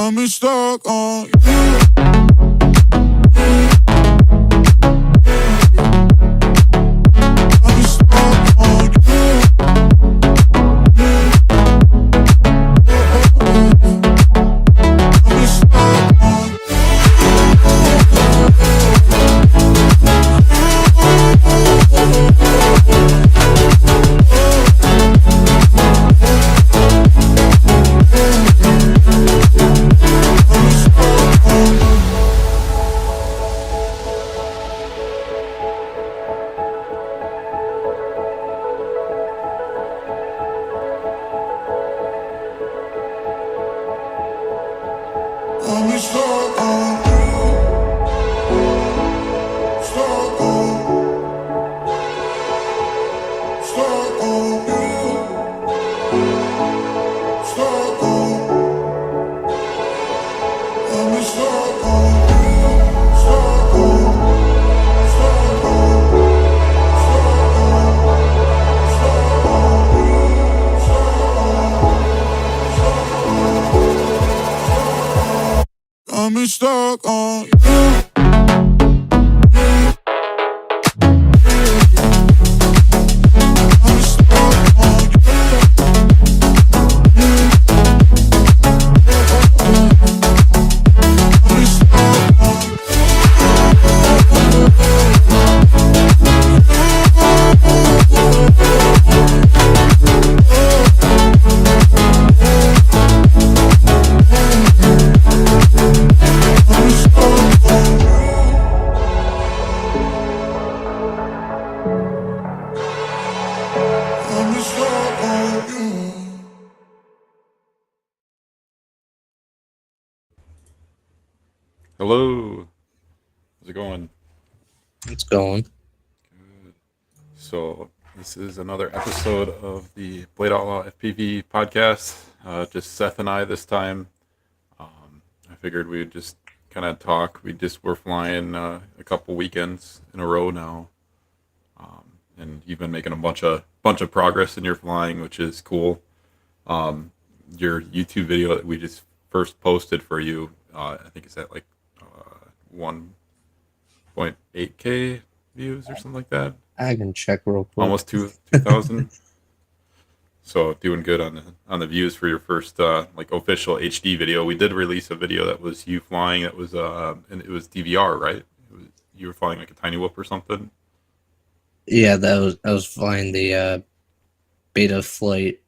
I'm stuck on I'm stuck on I'm stuck on I'm stuck on stuck on stuck on stuck on I'm stuck on stuck on stuck on I'm stuck on you. Hello. How's it going? It's going. Good. So this is another episode of the Blade Outlaw FPV Podcast. Just Seth and I this time. I figured we would just kind of talk. We're flying a couple weekends in a row now, and you've been making a bunch of progress in your flying, which is cool. Your YouTube video that we just first posted for you, I think it's at like 1.8K views or something like that. I can check real quick. Almost 2,000. So doing good on the views for your first like official HD video. We did release a video that was you flying. That was and it was DVR, right? You were flying like a tiny whoop or something. Yeah, I was flying the beta flight.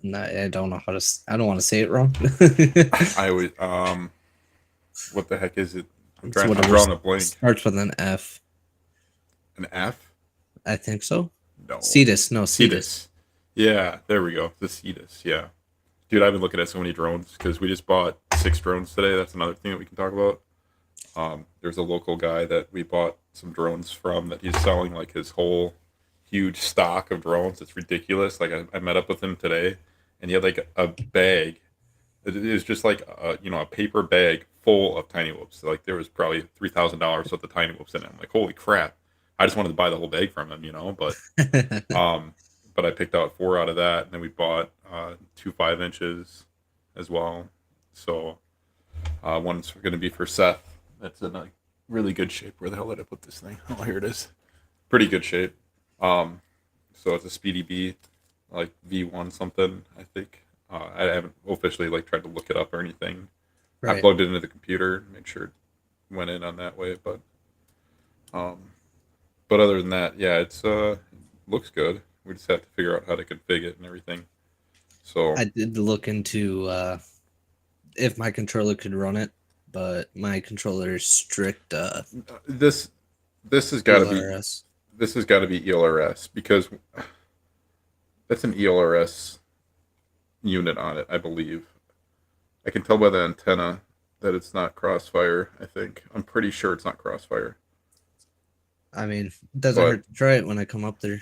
I don't know how to. I don't want to say it wrong. I always what the heck is it? I'm It's drawing whatever a blank. starts with an F. An F? I think so. No. Cetus. No, Cetus. Cetus. Yeah, there we go. The Cetus. Yeah, dude, I've been looking at so many drones because we just bought 6 drones today. That's another thing that we can talk about. There's a local guy that we bought some drones from that he's selling like his whole huge stock of drones. It's ridiculous. Like I met up with him today, and he had like a bag. It was just like a paper bag full of tiny whoops. Like there was probably $3,000 worth of tiny whoops in it. I'm like, holy crap! I just wanted to buy the whole bag from him, but I picked out 4 out of that, and then we bought 2 5-inches as well. So one's going to be for Seth. That's in a really good shape. Where the hell did I put this thing? Oh, here it is. Pretty good shape. So it's a Speedy B, like V1 something, I think. I haven't officially like tried to look it up or anything. Right. I plugged it into the computer, make sure it went in on that way, but other than that, yeah, it's looks good. We just have to figure out how to configure it and everything. So I did look into if my controller could run it, but my controller is strict. this has got to be LRS. this has got to be ELRS because that's an ELRS unit on it, I believe. I can tell by the antenna that it's not Crossfire. I'm pretty sure it's not Crossfire. I mean, it doesn't hurt to try it when I come up there.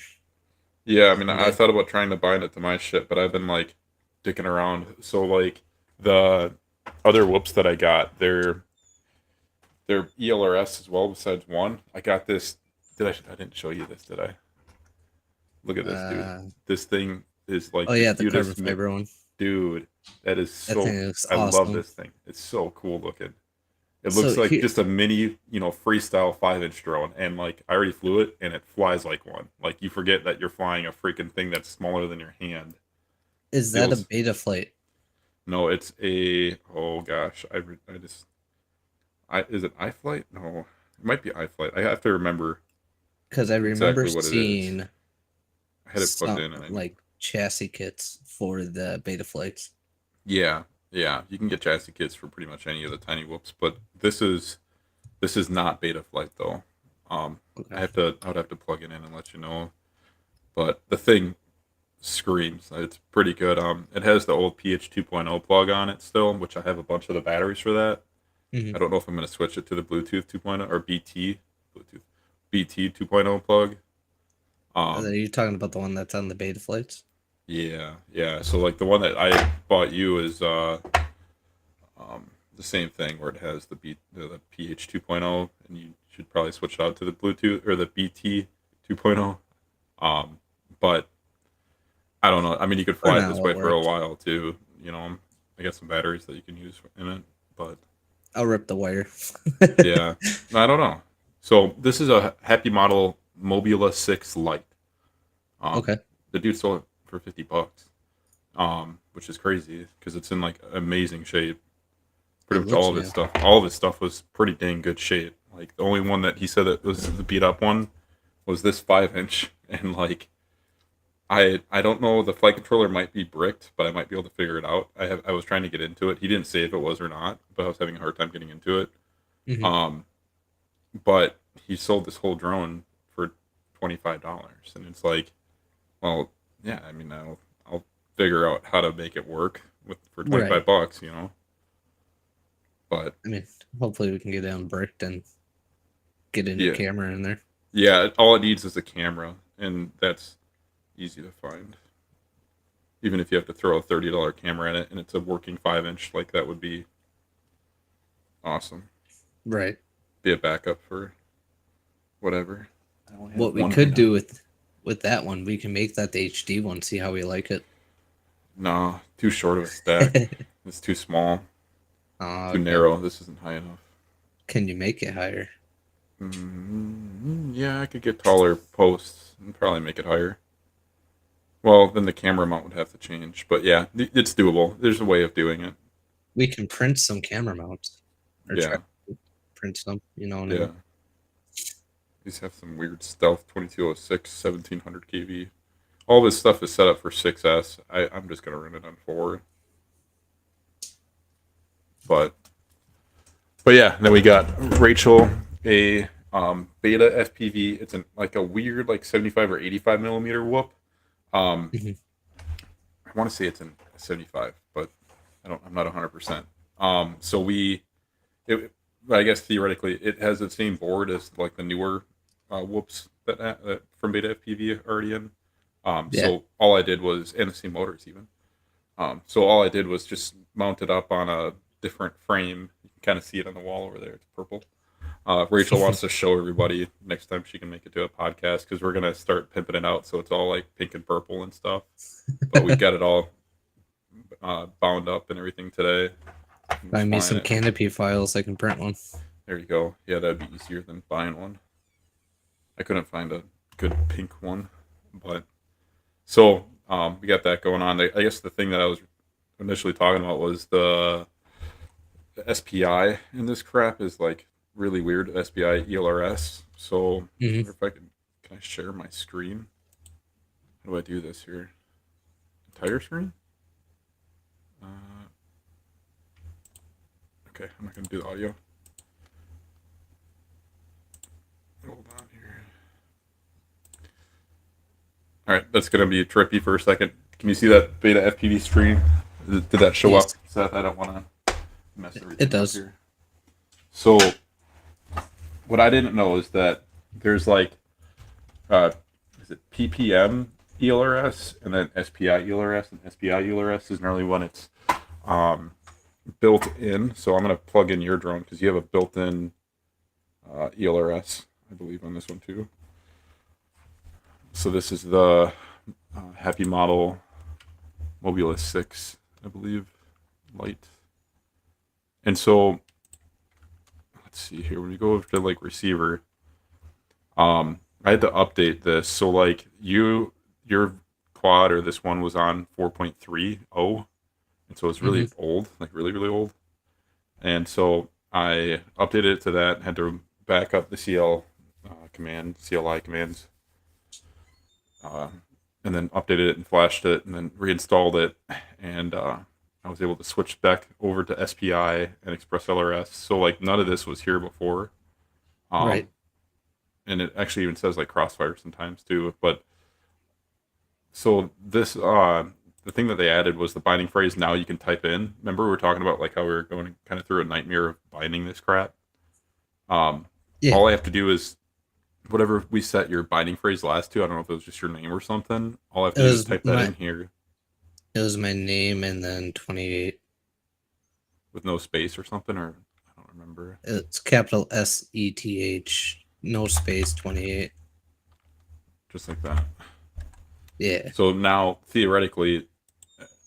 Yeah, I mean, I thought about trying to bind it to my shit, but I've been like dicking around. So like the other whoops that I got, they're ELRS as well. Besides one, I got this. I didn't show you this, did I? Look at this, dude. This thing is like Oh yeah, the carbon fiber one. dude, that is That so. thing is I love awesome. this thing. It's so cool looking. It So looks like here just a mini, freestyle 5-inch drone, and like I already flew it, and it flies like one. Like you forget that you're flying a freaking thing that's smaller than your hand. is that a Feels beta flight? no, it's a oh gosh, I just I is it iFlight? No, it might be iFlight. I have to remember Because I remember exactly what it is. seeing I had it plugged some in, and I knew. like chassis kits for the beta flights. Yeah, yeah, you can get chassis kits for pretty much any of the tiny whoops, but this is not beta flight though. Okay. I would have to plug it in and let you know. But the thing screams. It's pretty good. It has the old PH 2.0 plug on it still, which I have a bunch of the batteries for that. hmm I don't know if I'm going to switch it to the Bluetooth 2.0 or BT 2.0 plug. Are Um, you talking about the one that's on the beta flights? yeah, yeah. So like the one that I bought you is the same thing where it has the PH 2.0, and you should probably switch it out to the Bluetooth or the BT 2.0. But I don't know. I mean, you could For fly it now, this it'll way for a work. while too. I got some batteries that you can use in it, but I'll rip the wire. yeah, I don't know. So this is a Happy Model Mobula 6 Lite. Um, Okay. the dude sold it for $50, which is crazy because it's in like amazing shape. It Pretty much looks new. all of his stuff was pretty dang good shape. Like the only one that he said that was the beat up one was this 5-inch, and like I don't know. The flight controller might be bricked, but I might be able to figure it out. I was trying to get into it. He didn't say if it was or not, but I was having a hard time getting into it. hmm Um, but he sold this whole drone for $25, and it's like, well, yeah. I mean, I'll figure out how to make it work for Right. $25. But I mean, hopefully we can get it unbricked and get a new yeah, camera in there. yeah. All it needs is a camera, and that's easy to find. Even if you have to throw a $30 camera in it, and it's a working 5-inch, like that would be awesome. Right. Be a backup for whatever. I only have What we one right could now. do with that one, we can make that the HD one, see how we like it. No, too short of a stack. It's too small, too Okay. narrow. This isn't high enough. Can you make it higher? Yeah, I could get taller posts and probably make it higher. Well, then the camera mount would have to change. But yeah, it's doable. There's a way of doing it. We can print some camera mounts or try Yeah, to print some. You know what I yeah. mean? These have some weird stealth 2206 1700 kV. All this stuff is set up for 6S. I'm just gonna run it on 4. But yeah, then we got Rachel a beta FPV. It's like a weird like 75 or 85 millimeter whoop. Um, hmm I want to say it's in 75, but I'm not 100%. So it, I guess theoretically it has the same board as like the newer whoops that from Beta FPV already in. Yeah. So all I did was, and the same motors even. So all I did was just mount it up on a different frame. You can kind of see it on the wall over there. It's purple. Rachel wants to show everybody next time she can make it to a podcast because we're gonna start pimping it out so it's all like pink and purple and stuff. But we've got it all bound up and everything today. I'm Buy me flying some it. canopy files. I can print one. There you go. Yeah, that'd be easier than buying one. I couldn't find a good pink one, but so we got that going on. I guess the thing that I was initially talking about was the SPI in this crap is like really weird. SPI ELRS. So I hmm wonder if I can I share my screen? How do I do this here? Entire screen? Uh, okay, I'm not gonna do the audio. Hold on here. All right, that's gonna be trippy for a second. Can you see that beta FPV screen? Did that show up? Yes, Seth, I don't want to mess it everything up does. here. So what I didn't know is that there's like uh, is it PPM ELRS and then SPI ELRS, and SPI ELRS is normally when it's um, built in. So I'm gonna plug in your drone because you have a built-in ELRS, I believe, on this one too. So this is the Happy Model Mobula 6 I believe, light. And so let's see here. When we go over to like receiver, I had to update this. So like your quad or this one was on 4.30, and so it's Hmm. really old, like really really old. And so I updated it to that. Had to back up the CLI commands, uh, and then updated it and flashed it, and then reinstalled it, and I was able to switch back over to SPI and Express LRS. So like none of this was here before, Right. um, and it actually even says like Crossfire sometimes too. But so this the thing that they added was the binding phrase. Now you can type in. Remember we were talking about like how we were going kind of through a nightmare of binding this crap. Um, Yeah. all I have to do is whatever we set your binding phrase last to. I don't know if it was just your name or something. All I have It to do is was type that my in here it was my name and then 28. with no space or something, or I don't remember. It's capital SETH, no space 28. Just like that. Yeah. So now theoretically,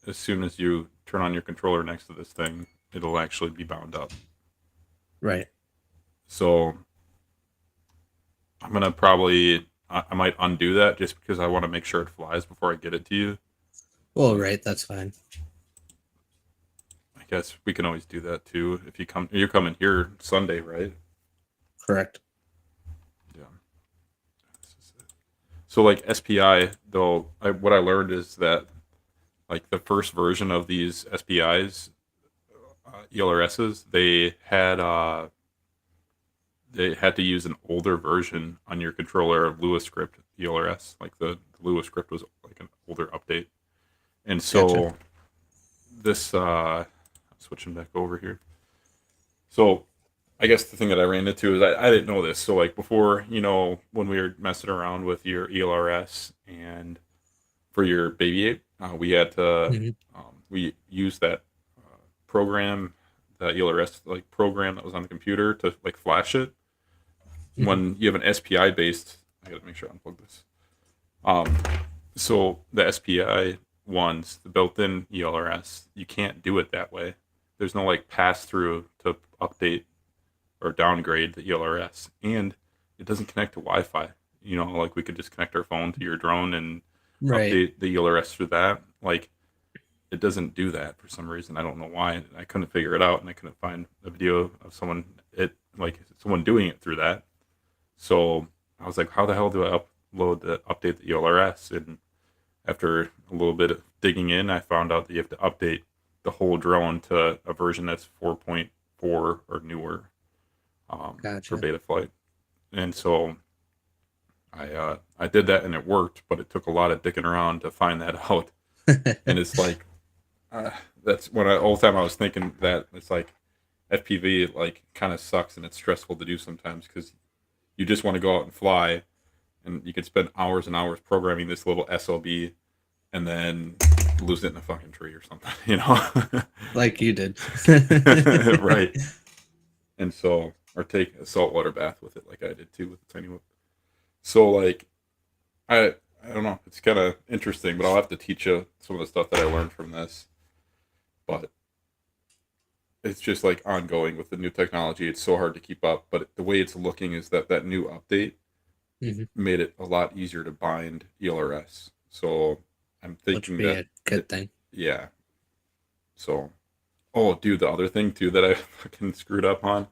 as soon as you turn on your controller next to this thing, it'll actually be bound up. Right. So I'm gonna probably I might undo that just because I want to make sure it flies before I get it to you. Well, right. That's fine. I guess we can always do that too. If you're coming here Sunday, right? Correct. Yeah. So like SPI though, what I learned is that like the first version of these SPIs, ELRSs, they had to use an older version on your controller of Lua script ELRS. Like the Lua script was like an older update, and Gotcha. so this switching back over here. So I guess the thing that I ran into is I didn't know this. So like before, when we were messing around with your ELRS and for your Baby 8, we had to Hmm. we used that program, that ELRS like program that was on the computer to like flash it. Hmm. When you have an SPI based, I gotta make sure I unplug this. Um, so the SPI ones, the built-in ELRS, you can't do it that way. There's no like pass through to update or downgrade the ELRS, and it doesn't connect to Wi-Fi. Like we could just connect our phone to your drone and Right. update the ELRS through that. Like it doesn't do that for some reason. I don't know why. I couldn't figure it out, and I couldn't find a video of someone doing it through that. So I was like, how the hell do I update the ELRS? And after a little bit of digging in, I found out that you have to update the whole drone to a version that's 4.4 or newer, for Gotcha. beta flight. And so I did that and it worked, but it took a lot of digging around to find that out. And it's like uh, that's when all the time I was thinking that it's like FPV like kind of sucks and it's stressful to do sometimes because you just want to go out and fly, and you could spend hours and hours programming this little SLB and then lose it in a fucking tree or something, Like you did. right. And so, or take a saltwater bath with it, like I did too with the tiny whip. So, like, I I don't know, it's kind of interesting, but I'll have to teach you some of the stuff that I learned from this. But it's just like ongoing with the new technology. It's so hard to keep up, but the way it's looking is that new update Hmm. made it a lot easier to bind ELRS. So I'm Which would thinking be that a good thing. yeah. So, oh, dude, the other thing too that I fucking screwed up on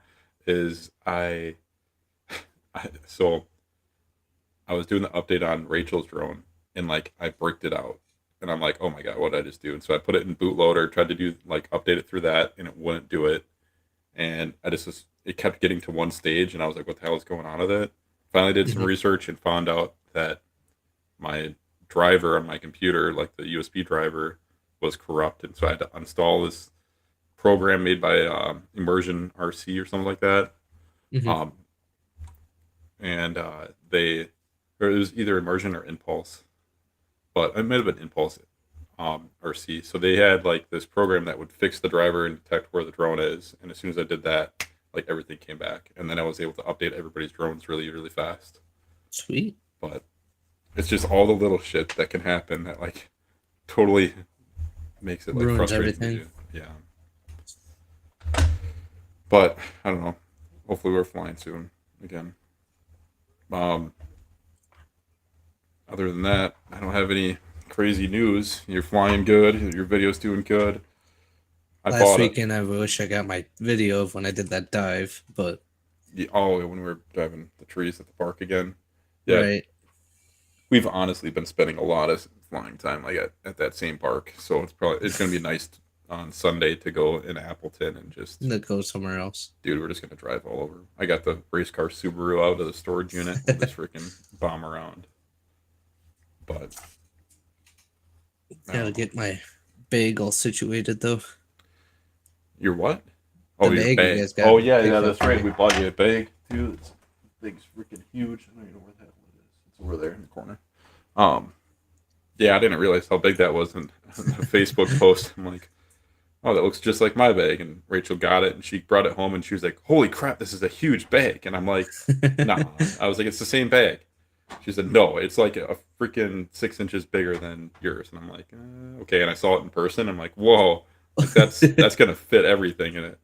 is so I was doing the update on Rachel's drone and like I bricked it out. And I'm like, oh my god, what did I just do? And so I put it in bootloader, tried to do like update it through that, and it wouldn't do it. And it kept getting to one stage, and I was like, what the hell is going on with it? Finally, did some Hmm. research and found out that my driver on my computer, like the USB driver, was corrupt, and so I had to uninstall this program made by Immersion RC or something like that. Hmm. Um, and or it was either Immersion or Impulse, but it might have been Impulse RC. So they had like this program that would fix the driver and detect where the drone is, and as soon as I did that, like everything came back, and then I was able to update everybody's drones really, really fast. Sweet. But it's just all the little shit that can happen that like totally makes it like Ruins frustrating to everything. do. Yeah. But I don't know. Hopefully we're flying soon again. Um, Other than that, I don't have any crazy news. You're flying good. Your video's doing good. I Last bought it. weekend, I wish I got my video of when I did that dive, but Oh, when we were driving the trees at the park again. Yeah, right, we've honestly been spending a lot of flying time like at that same park. So it's gonna be nice on Sunday to go in Appleton and just that goes somewhere else. dude, we're just gonna drive all over. I got the race car Subaru out of the storage unit. We'll just freaking bomb around. But I Gotta don't know. get my bag all situated though. Your what? The Oh, your bag you bag. guys got Oh yeah, picked yeah, up that's for right. me. We bought you a bag, dude. It's big's freaking huge. I don't even know where the hell it is. It's over there in the corner. Um, yeah, I didn't realize how big that was in the Facebook post. I'm like, oh, that looks just like my bag. And Rachel got it and she brought it home and she was like, holy crap, this is a huge bag. And I'm like, nah. I was like, it's the same bag. She said, no, it's like a freaking 6 inches bigger than yours. And I'm like, okay. And I saw it in person. I'm like, whoa, like that's gonna fit everything in it.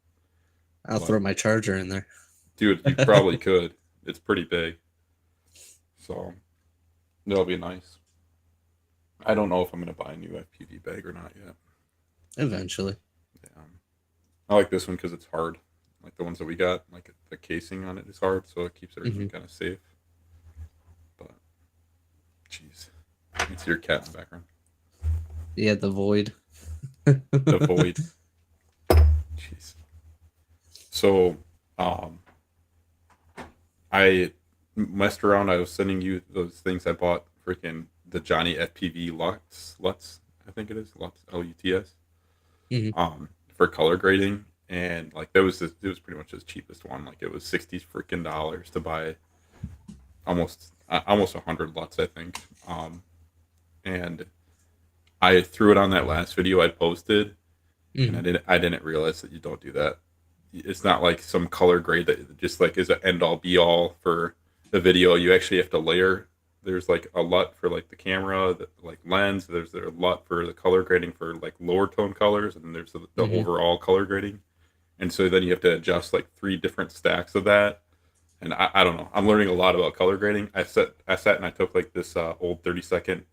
I'll But throw my charger in there. dude, you probably could. It's pretty big, so that'll be nice. I don't know if I'm gonna buy a new FPV bag or not yet. Eventually. Yeah. I like this one because it's hard. Like the ones that we got, like the casing on it is hard, so it keeps everything kind of safe. But, jeez, it's your cat in the background. Yeah, the void. The void. Jeez. So, I messed around. I was sending you those things I bought. Freaking the Johnny FPV Lutz, I think it is Lutz, Luts. hmm For color grading, and like it was pretty much his cheapest one. Like it was $60 to buy almost 100 Lutz, I think. And I threw it on that last video I posted, and I didn't realize that you don't do that. It's not like some color grade that just like is an end all be all for the video. You actually have to layer. There's like a LUT for like the camera, the like lens. There's a LUT for the color grading for like lower tone colors, and then there's the overall color grading. And so then you have to adjust like 3 different stacks of that. And I don't know. I'm learning a lot about color grading. I sat and I took like this old 30-second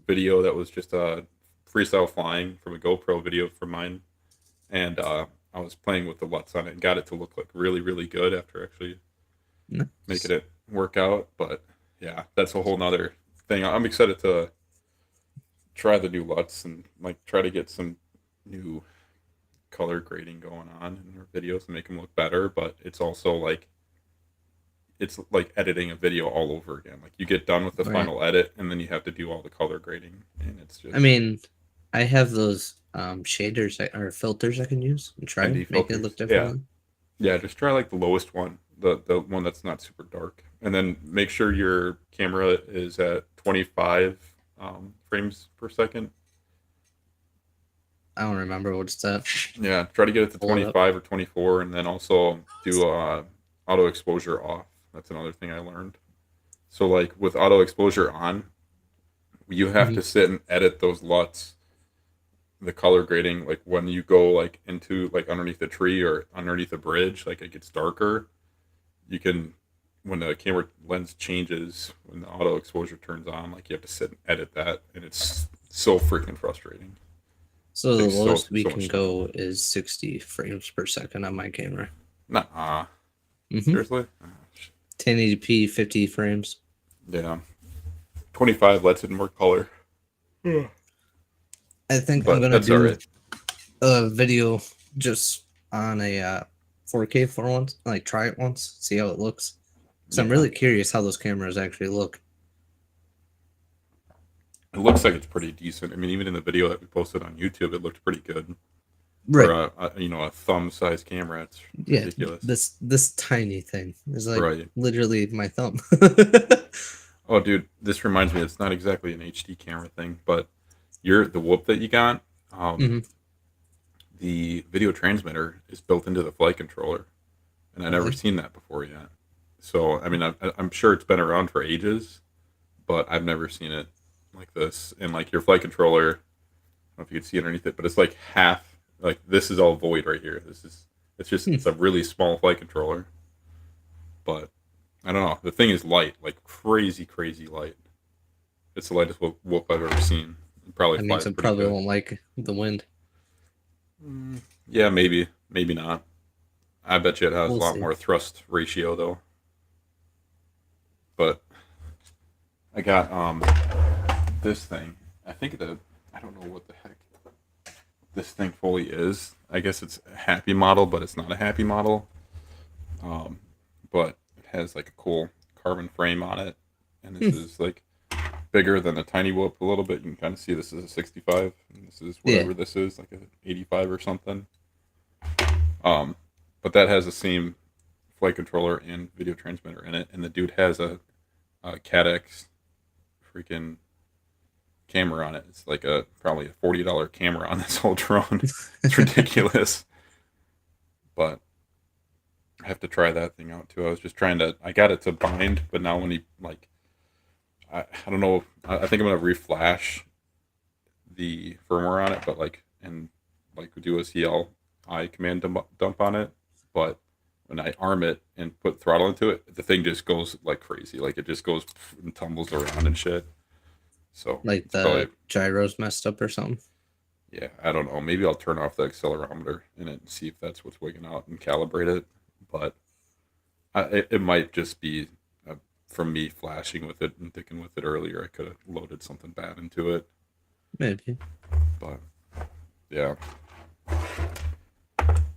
video that was just freestyle flying from a GoPro video from mine, and I was playing with the LUTs on it and got it to look like really, really good after actually Nice. making it work out. But yeah, that's a whole nother thing. I'm excited to try the new LUTs and like try to get some new color grading going on in our videos and make them look better. But it's also like it's like editing a video all over again. Like you get done with the Right. final edit and then you have to do all the color grading, and it's just I mean, I have those shaders or filters I can use and try to ND make it filters. look Yeah, differently. yeah. Just try like the lowest one, the one that's not super dark, and then make sure your camera is at 25 frames per second. I don't remember what's that. Yeah, try to get it to Pull it up. 25 or 24, and then also do auto exposure off. That's another thing I learned. So like with auto exposure on, you have Mhm. to sit and edit those LUTs, the color grading. Like when you go like into like underneath a tree or underneath a bridge, like it gets darker. You can when the camera lens changes, when the auto exposure turns on, like you have to sit and edit that, and it's so freaking frustrating. So the Takes lowest we so can much go is 60 frames per second on my camera. Nah, hmm seriously. Oh, shit. 1080p, 50 frames. Yeah, 25 lets in more color, I think I'm but gonna that's all do right. a video just on a 4K for once, like try it once, see how it looks. So I'm Yeah. really curious how those cameras actually look. It looks like it's pretty decent. I mean, even in the video that we posted on YouTube, it looked pretty good Right. for a thumb-sized camera. It's Yeah. ridiculous. This tiny thing is like Right. literally my thumb. Oh, dude, this reminds me. It's not exactly an HD camera thing, but the whoop that you got, Mhm. the video transmitter is built into the flight controller, and I never Really? seen that before yet. So, I mean, I'm sure it's been around for ages, but I've never seen it like this. And like your flight controller, know if you can see underneath it, but it's like half. Like this is all void right here. It's a really small flight controller. But I don't know. The thing is light, like crazy, crazy light. It's the lightest whoop I've ever seen. It probably That flies means it pretty probably good. won't like the wind. Yeah, maybe not. I bet you it has We'll a lot see. more thrust ratio though. But I got this thing. I don't know what the heck this thing fully is. I guess it's a happy model, but it's not a happy model. But it has like a cool carbon frame on it, and this is like bigger than a tiny whoop a little bit. You can kind of see this is a 65, and this is whatever this is, like a 85 or something. But that has the same flight controller and video transmitter in it, and the dude has a CADX freaking camera on it. It's like probably a $40 camera on this whole drone. It's ridiculous. But I have to try that thing out too. I got it to bind, but now when I don't know, I think I'm gonna reflash the firmware on it, but do a CLI command dump on it. But when I arm it and put throttle into it, the thing just goes like crazy. Like it just goes and tumbles around and shit. So Like it's the probably, gyro's messed up or something. yeah, I don't know. Maybe I'll turn off the accelerometer in it and see if that's what's wigging out and calibrate it. But it might just be from me flashing with it and dicking with it earlier. I could have loaded something bad into it. Maybe. But yeah.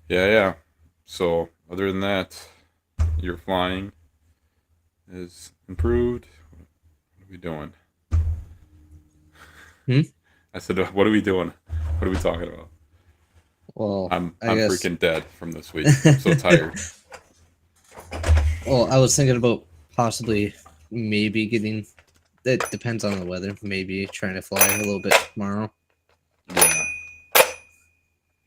Yeah. So other than that, your flying is improved. What are we doing? I said, what are we doing? What are we talking about? Well, I'm I guess. freaking dead from this week. I'm so tired. Well, I was thinking about possibly maybe getting. It depends on the weather. Maybe trying to fly a little bit tomorrow. Yeah.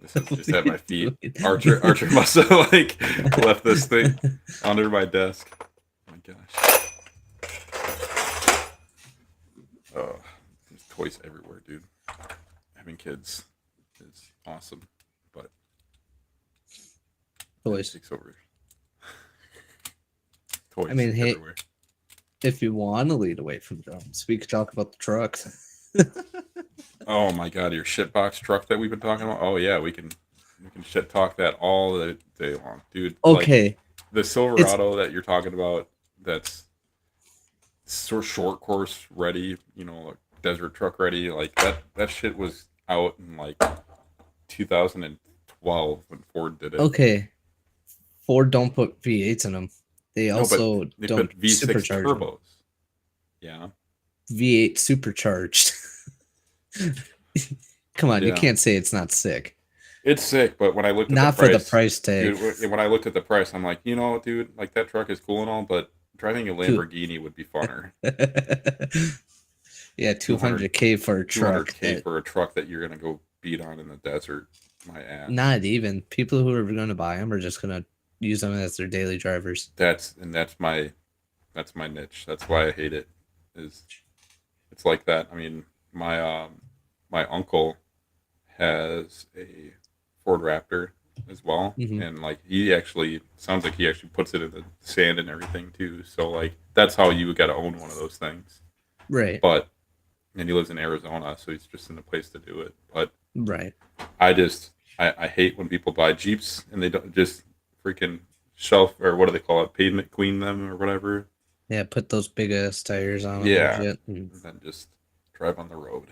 This is just at my feet. Archer must have left this thing under my desk. Oh my gosh. Oh, there's toys everywhere, dude. Having kids is awesome, but Toys. takes over. Toys I mean, hey, everywhere. if you want to lead away from drones, we could talk about the trucks. Oh my god, your shitbox truck that we've been talking about. Oh yeah, we can shit talk that all the day long, dude. Okay. The Silverado that you're talking about, that's sort of short course ready, desert truck ready. Like that shit was out in like 2012 when Ford did it. Okay. Ford don't put V8s in them. They also They don't put V6 supercharge them. turbos. Yeah. V8 supercharged. Come on, you Yeah. can't say it's not sick. It's sick, but when I looked at Not the price, for the price tag. dude, when I looked at the price, I'm like, dude, like that truck is cool and all, but driving a Lamborghini would be funner. Yeah, 200K for a truck. 200K for a truck that you're gonna go beat on in the desert. My ass. Not even. People who are going to buy them are just going to use them as their daily drivers. That's my niche. That's why I hate it. It's like that. I mean, my uncle has a Ford Raptor as well, and like he actually sounds like he actually puts it in the sand and everything too. So like that's how you got to own one of those things, Right. But and he lives in Arizona, so he's just in a place to do it. But Right. I hate when people buy Jeeps and they don't just freaking shelf or what do they call it, pavement clean them or whatever. Yeah, put those big ass tires on them. Yeah, and shit. and then just drive on the road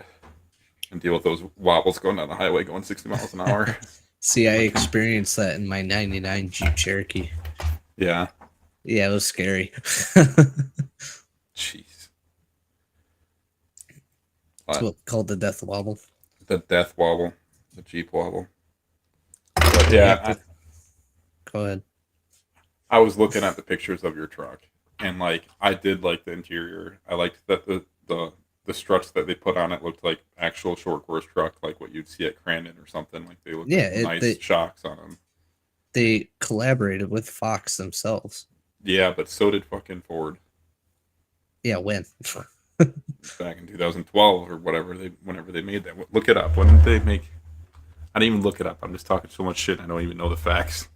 and deal with those wobbles going down the highway going 60 miles an hour. See, I experienced that in my 99 Jeep Cherokee. Yeah. Yeah, it was scary. Jeez. It's what's called the death wobble. The death wobble, the Jeep wobble. But yeah, Go ahead. I was looking at the pictures of your truck, and like I did like the interior. I liked that the struts that they put on it looked like actual short course truck, like what you'd see at Crandon or something. Like they looked like nice shocks on them. They collaborated with Fox themselves. Yeah, but so did fucking Ford. Yeah, when? back in 2012 or whenever they made that. Look it up. When did they make? I didn't even look it up. I'm just talking so much shit. I don't even know the facts.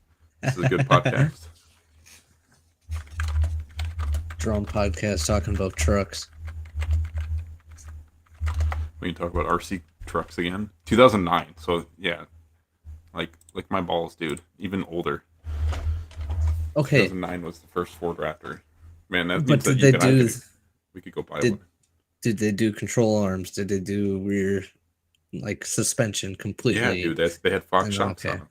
This is a good podcast. Drone podcast talking about trucks. We can talk about RC trucks again. 2009. So yeah, like my balls, dude. Even older. Okay, 2009 was the first Ford Raptor. Man, that but means that did they do? we could go buy Did one. did they do control arms? Did they do rear, like suspension completely? Yeah, dude. They had Fox And, shocks okay. on them.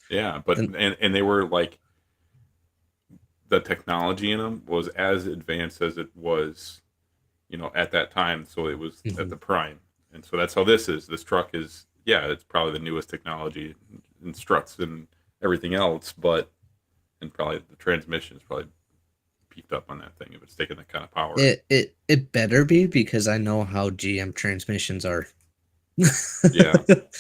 Yeah, but Then- and they were like, the technology in them was as advanced as it was, at that time. So it was at Mhm. the prime, and so that's how this is. This truck is, yeah, it's probably the newest technology and struts and everything else, and probably the transmission is probably beefed up on that thing if it's taking that kind of power. It better be, because I know how GM transmissions are.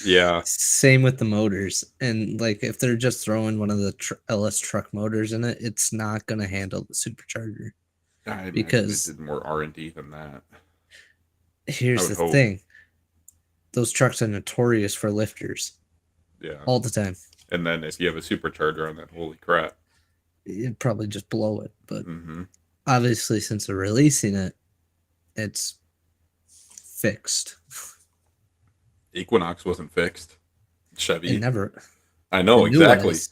Yeah. Same with the motors, and like if they're just throwing one of the LS truck motors in it, it's not gonna handle the supercharger. I imagine Because- it did more R&D than that. Here's would the hope. thing: those trucks are notorious for lifters Yeah. all the time. And then if you have a supercharger on that, holy crap. You'd probably just blow it, but Hmm. obviously, since they're releasing it, it's fixed. Equinox wasn't fixed. Chevy. It never. I know, the new one exactly. is.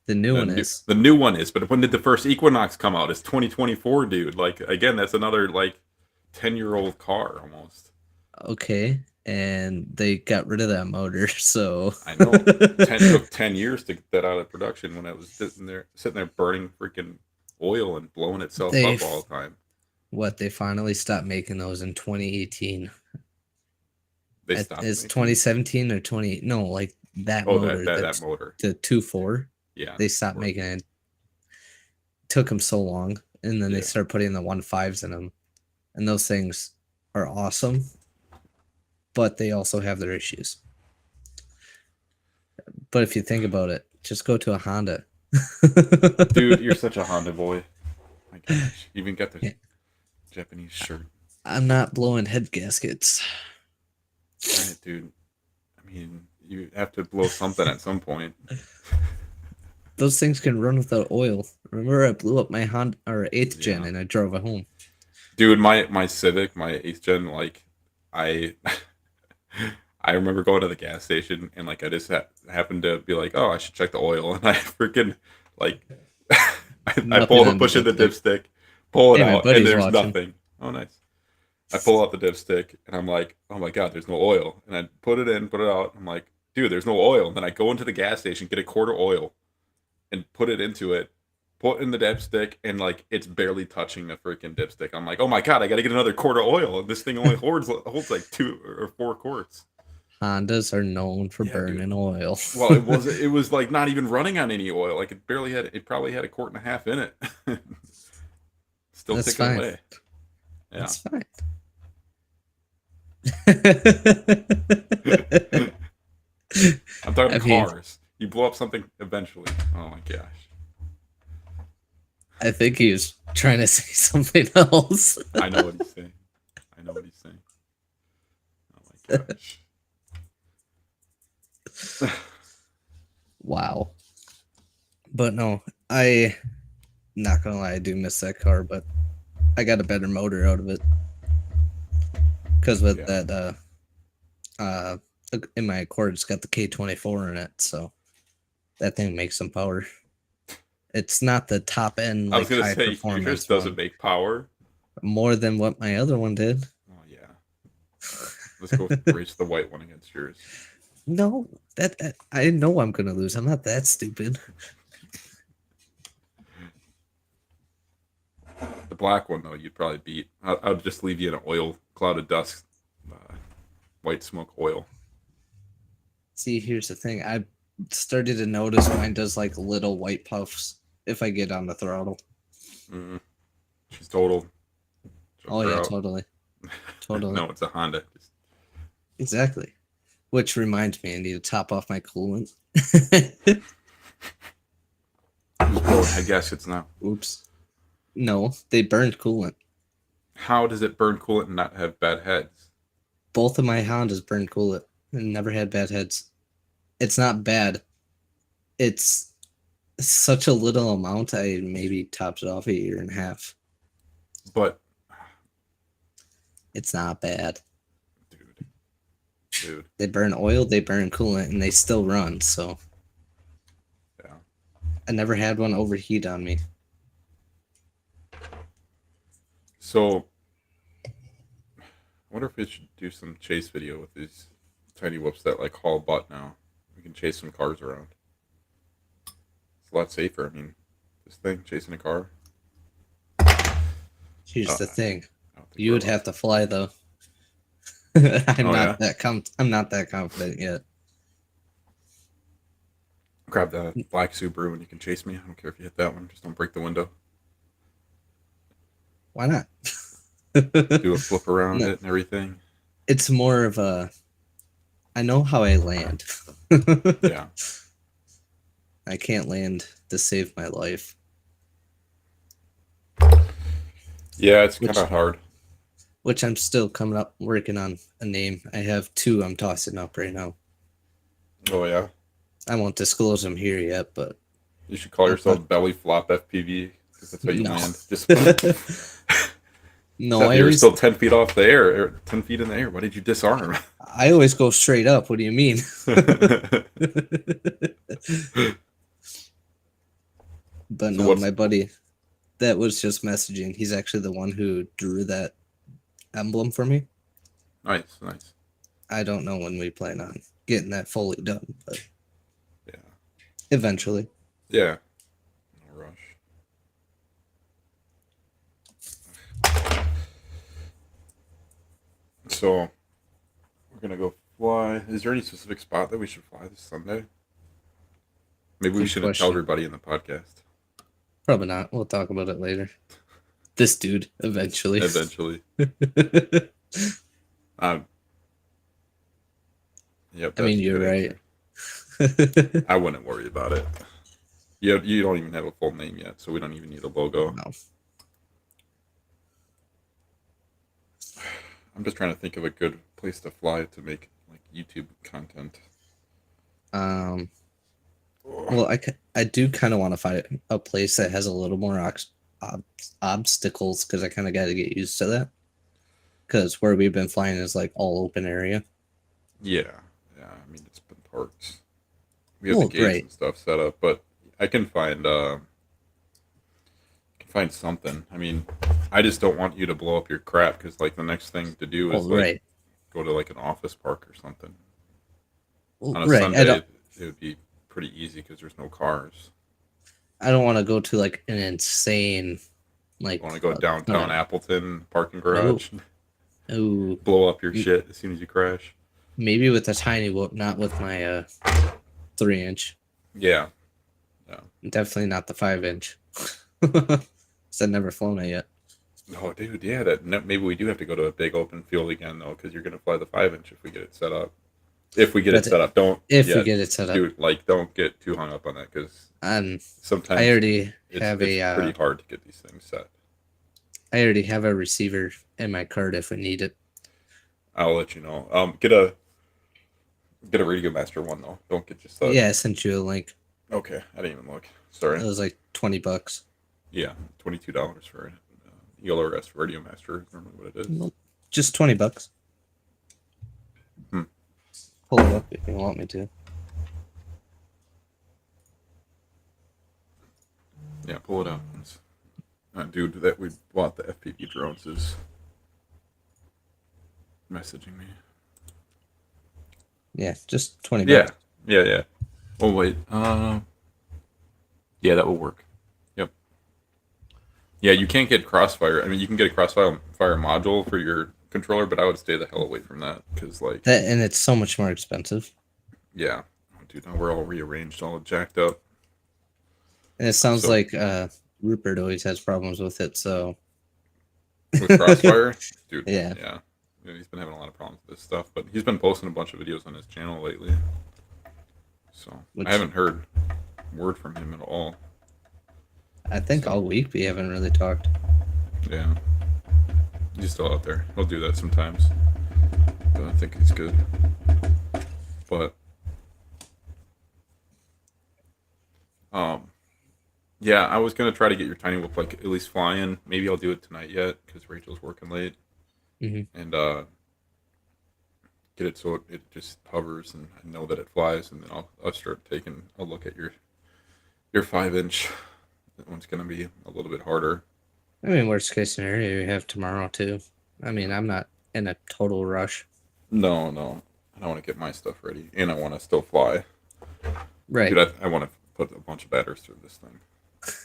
The new one is. The new one is, but when did the first Equinox come out? It's 2024, dude. Like, again, that's another, 10-year-old car almost. Okay, and they got rid of that motor, so I know. Took 10 years to get that out of production when it was sitting there burning freaking oil and blowing itself They- up all the time. What, they finally stopped making those in 2018. They stopped. It's making- 2017 or 20. No, like that Oh, motor. that that's motor. the 2.4. Yeah. They stopped Or- making it. Took them so long, and then they Yeah. started putting the 1.5s in them, and those things are awesome, but they also have their issues. But if you think about it, just go to a Honda. Dude, you're such a Honda boy. My gosh. You even got the Yeah. Japanese shirt. I'm not blowing head gaskets. Right, dude. I mean, you have to blow something at some point. Those things can run without oil. Remember, I blew up my Honda or 8th gen, Yeah. and I drove it home. Dude, my Civic, my 8th gen, I I remember going to the gas station and I just happened to be like, oh, I should check the oil, and I freaking I Nothing pull on the push in the dipstick. dipstick, pull it Hey, my out, and buddy's there's watching. nothing. Oh, nice. I pull out the dipstick and I'm like, oh my god, there's no oil, and I put it in, put it out. I'm like, dude, there's no oil. And then I go into the gas station, get a quart of oil, and put it into it. Put in the dipstick, and it's barely touching the freaking dipstick. I'm like, oh my god, I gotta get another quart of oil, and this thing only holds like 2 or 4 quarts. Hondas are known for Yeah, dude. burning oil. Well, it was not even running on any oil. It probably had a quart and a half in it. Still That's ticking fine. away. Yeah. That's fine. I'm talking I mean- cars. You blow up something eventually. Oh my gosh. I think he was trying to say something else. I know what he's saying. Oh my gosh. Wow. But no, not gonna lie, I do miss that car, but I got a better motor out of it. Because with Yeah. that in my Accord, it's got the K24 in it, so that thing makes some power. It's not the top end, I was like gonna high say performance yours doesn't one, make power. more than what my other one did. Oh yeah. Let's go race the white one against yours. No, that I know I'm gonna lose. I'm not that stupid. The black one though, you'd probably beat. I'll just leave you in an oil cloud of dust, white smoke oil. See, here's the thing. I started to notice mine does like little white puffs if I get on the throttle. Mm. She's total. Check Oh her yeah, out. Totally. Totally. No, it's a Honda. Exactly. Which reminds me, I need to top off my coolant. Who's blowing head gaskets now? Oops. No, they burned coolant. How does it burn coolant and not have bad heads? Both of my Hondas burned coolant and never had bad heads. It's not bad. It's such a little amount. I maybe topped it off a year and a half. But It's not bad. dude, They burn oil, they burn coolant, and they still run. So yeah. I never had one overheat on me. So I wonder if we should do some chase video with these tiny whoops that like haul butt now. We can chase some cars around. It's a lot safer. I mean, this thing chasing a car. Here's the thing: I don't think you we're would allowed. have to fly though. I'm not that confident yet. Grab the black Subaru and you can chase me. I don't care if you hit that one. Just don't break the window. Why not? Do a flip around No. it and everything. It's more of a. I know how I land. Yeah. I can't land to save my life. Yeah, it's Which- kind of hard. Which I'm still working on a name. I have two I'm tossing up right now. Oh, yeah. I won't disclose them here yet, but You should call yourself Belly Flop FPV because that's how you No. land. Just no, you're still 10 feet off the air, or 10 feet in the air. Why did you disarm? I always go straight up. What do you mean? But So no, what's- my buddy that was just messaging. He's actually the one who drew that emblem for me. Nice, nice. I don't know when we plan on getting that fully done, but Yeah. eventually. Yeah. No rush. So, we're going to go fly. Is there any specific spot that we should fly this Sunday? Maybe we Good shouldn't question. tell everybody in the podcast. Probably not. We'll talk about it later. This dude, eventually. Eventually. Yep. I mean, that's a you're good right. answer. I wouldn't worry about it. You don't even have a full name yet, so we don't even need a logo. No. I'm just trying to think of a good place to fly to make like YouTube content. Well, I do kind of want to find a place that has a little more obstacles because I kind of got to get used to that. Because where we've been flying is like all open area. Yeah. I mean, it's been parks. We have Well, the gates right. and stuff set up, but I can find something. I mean, I just don't want you to blow up your crap because like the next thing to do is Oh, like right. go to like an office park or something. Well, On a right. Sunday, it would be pretty easy because there's no cars. I don't want to go to like an insane, like. You want to go downtown Appleton parking No. garage, Oh, blow up your shit as soon as you crash. maybe with a tiny whoop, not with my 3-inch. Yeah. Definitely not the 5-inch. Because I've never flown it yet. Oh, dude, yeah. Maybe we do have to go to a big open field again though, because you're gonna fly the 5-inch if we get it set up. If we get it But set up, don't. If yeah, we get it set up. dude, like, don't get too hung up on that because sometimes I already it's have pretty a hard to get these things set. I already have a receiver in my card if we need it. I'll let you know. Get a Radio Master one though. Don't get just Yeah, I sent you a link. Okay, I didn't even look. Sorry. It was like $20. Yeah, $22 for an ELRS Radio Master. I don't know what it is. Nope. Just $20. Hmm. Pull it up if you want me to. Yeah, pull it up. Dude that we bought the FPV drones is messaging me. Yeah, just $20. Yeah. Oh wait. Yeah, that will work. Yep. Yeah, you can't get Crossfire. I mean, you can get a Crossfire module for your controller, but I would stay the hell away from that because, like, That, and it's so much more expensive. yeah, dude, now we're all rearranged, all jacked up. And it sounds So- like Rupert always has problems with it. So With Crossfire, dude. Yeah. Yeah. He's been having a lot of problems with this stuff, but he's been posting a bunch of videos on his channel lately. So Which- I haven't heard word from him at all. I think all week we haven't really talked. Yeah. He's still out there. He'll do that sometimes. But I think he's good. But yeah, I was gonna try to get your tiny whoop like at least flying. Maybe I'll do it tonight yet because Rachel's working late, Hmm. and get it so it just hovers and I know that it flies, and then I'll start taking a look at your 5 inch. That one's gonna be a little bit harder. I mean, worst case scenario, you have tomorrow too. I mean, I'm not in a total rush. No, no, I want to get my stuff ready, and I want to still fly, Right. dude. I want to put a bunch of batteries through this thing.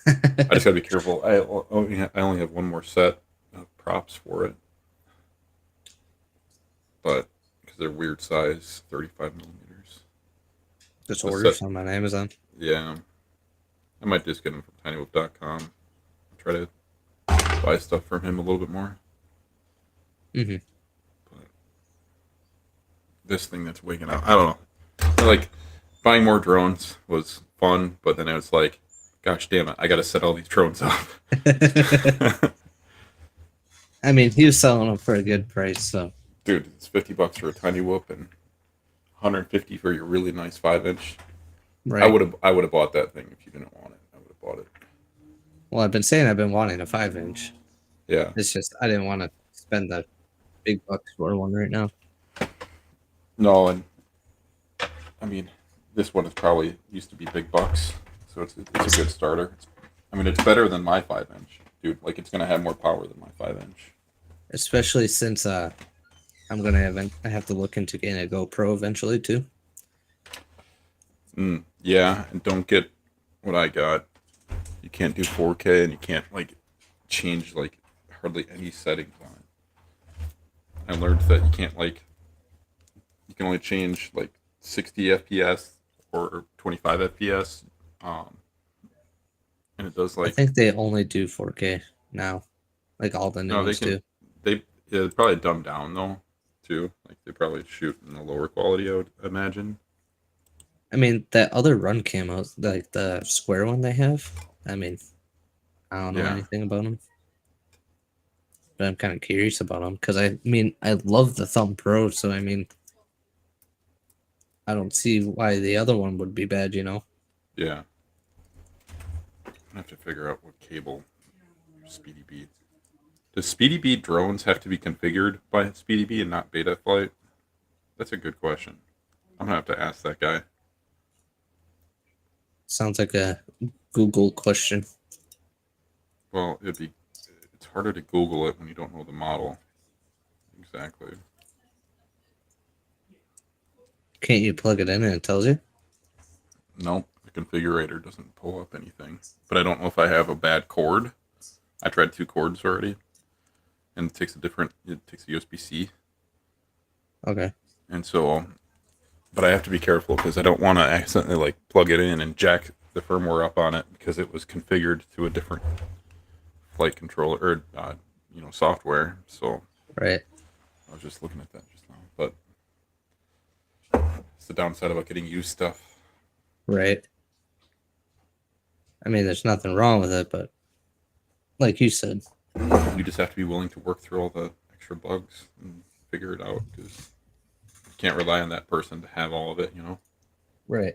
I just gotta be careful. I only have one more set of props for it, but because they're weird size, 35 millimeters. Just The order set, some on Amazon. yeah, I might just get them from tinywhoop.com. Try to buy stuff from him a little bit more. Hmm. But this thing that's waking up, I don't know. Like buying more drones was fun, but then it was like, gosh damn it, I got to set all these drones up. I mean, he was selling them for a good price, so Dude, it's $50 for a tiny whoop and 150 for your really nice 5 inch. right. I would have bought that thing if you didn't want it. I would have bought it. Well, I've been saying I've been wanting a 5 inch. Yeah. It's just I didn't want to spend the big bucks for one right now. No, and I mean, this one is probably used to be big bucks, so it's a good starter. I mean, it's better than my 5 inch, dude. Like it's gonna have more power than my 5 inch. Especially since I'm gonna I have to look into getting a GoPro eventually too. Yeah, and don't get what I got. You can't do 4K, and you can't like change like hardly any settings on it. I learned that you can't like you can only change like 60 FPS or 25 FPS, um, and it does I like think they only do 4K now, like all the new no, they ones can do. they probably dumb down though too. Like they probably shoot in a lower quality, I would imagine. I mean, that other run camo, like the square one they have. I mean, I don't know Yeah, anything about them, but I'm kind of curious about them because I mean, I love the Thumb Pro, so I mean, I don't see why the other one would be bad, you know? yeah. I have to figure out what cable Speedy Bee. Does Speedy Bee drones have to be configured by Speedy Bee and not Beta Flight? That's a good question. I'm gonna have to ask that guy. Sounds like a Google question. Well, it's harder to Google it when you don't know the model. Exactly. Can't you plug it in and it tells you? Nope, the configurator doesn't pull up anything. But I don't know if I have a bad cord. I tried 2 cords already, and it takes a USB-C, Okay. and so, but I have to be careful because I don't want to accidentally like plug it in and jack the firmware up on it because it was configured to a different flight controller or software. So Right. I was just looking at that just now, but it's the downside about getting used stuff. Right. I mean, there's nothing wrong with it, but like you said, You just have to be willing to work through all the extra bugs and figure it out because you can't rely on that person to have all of it, you know? right.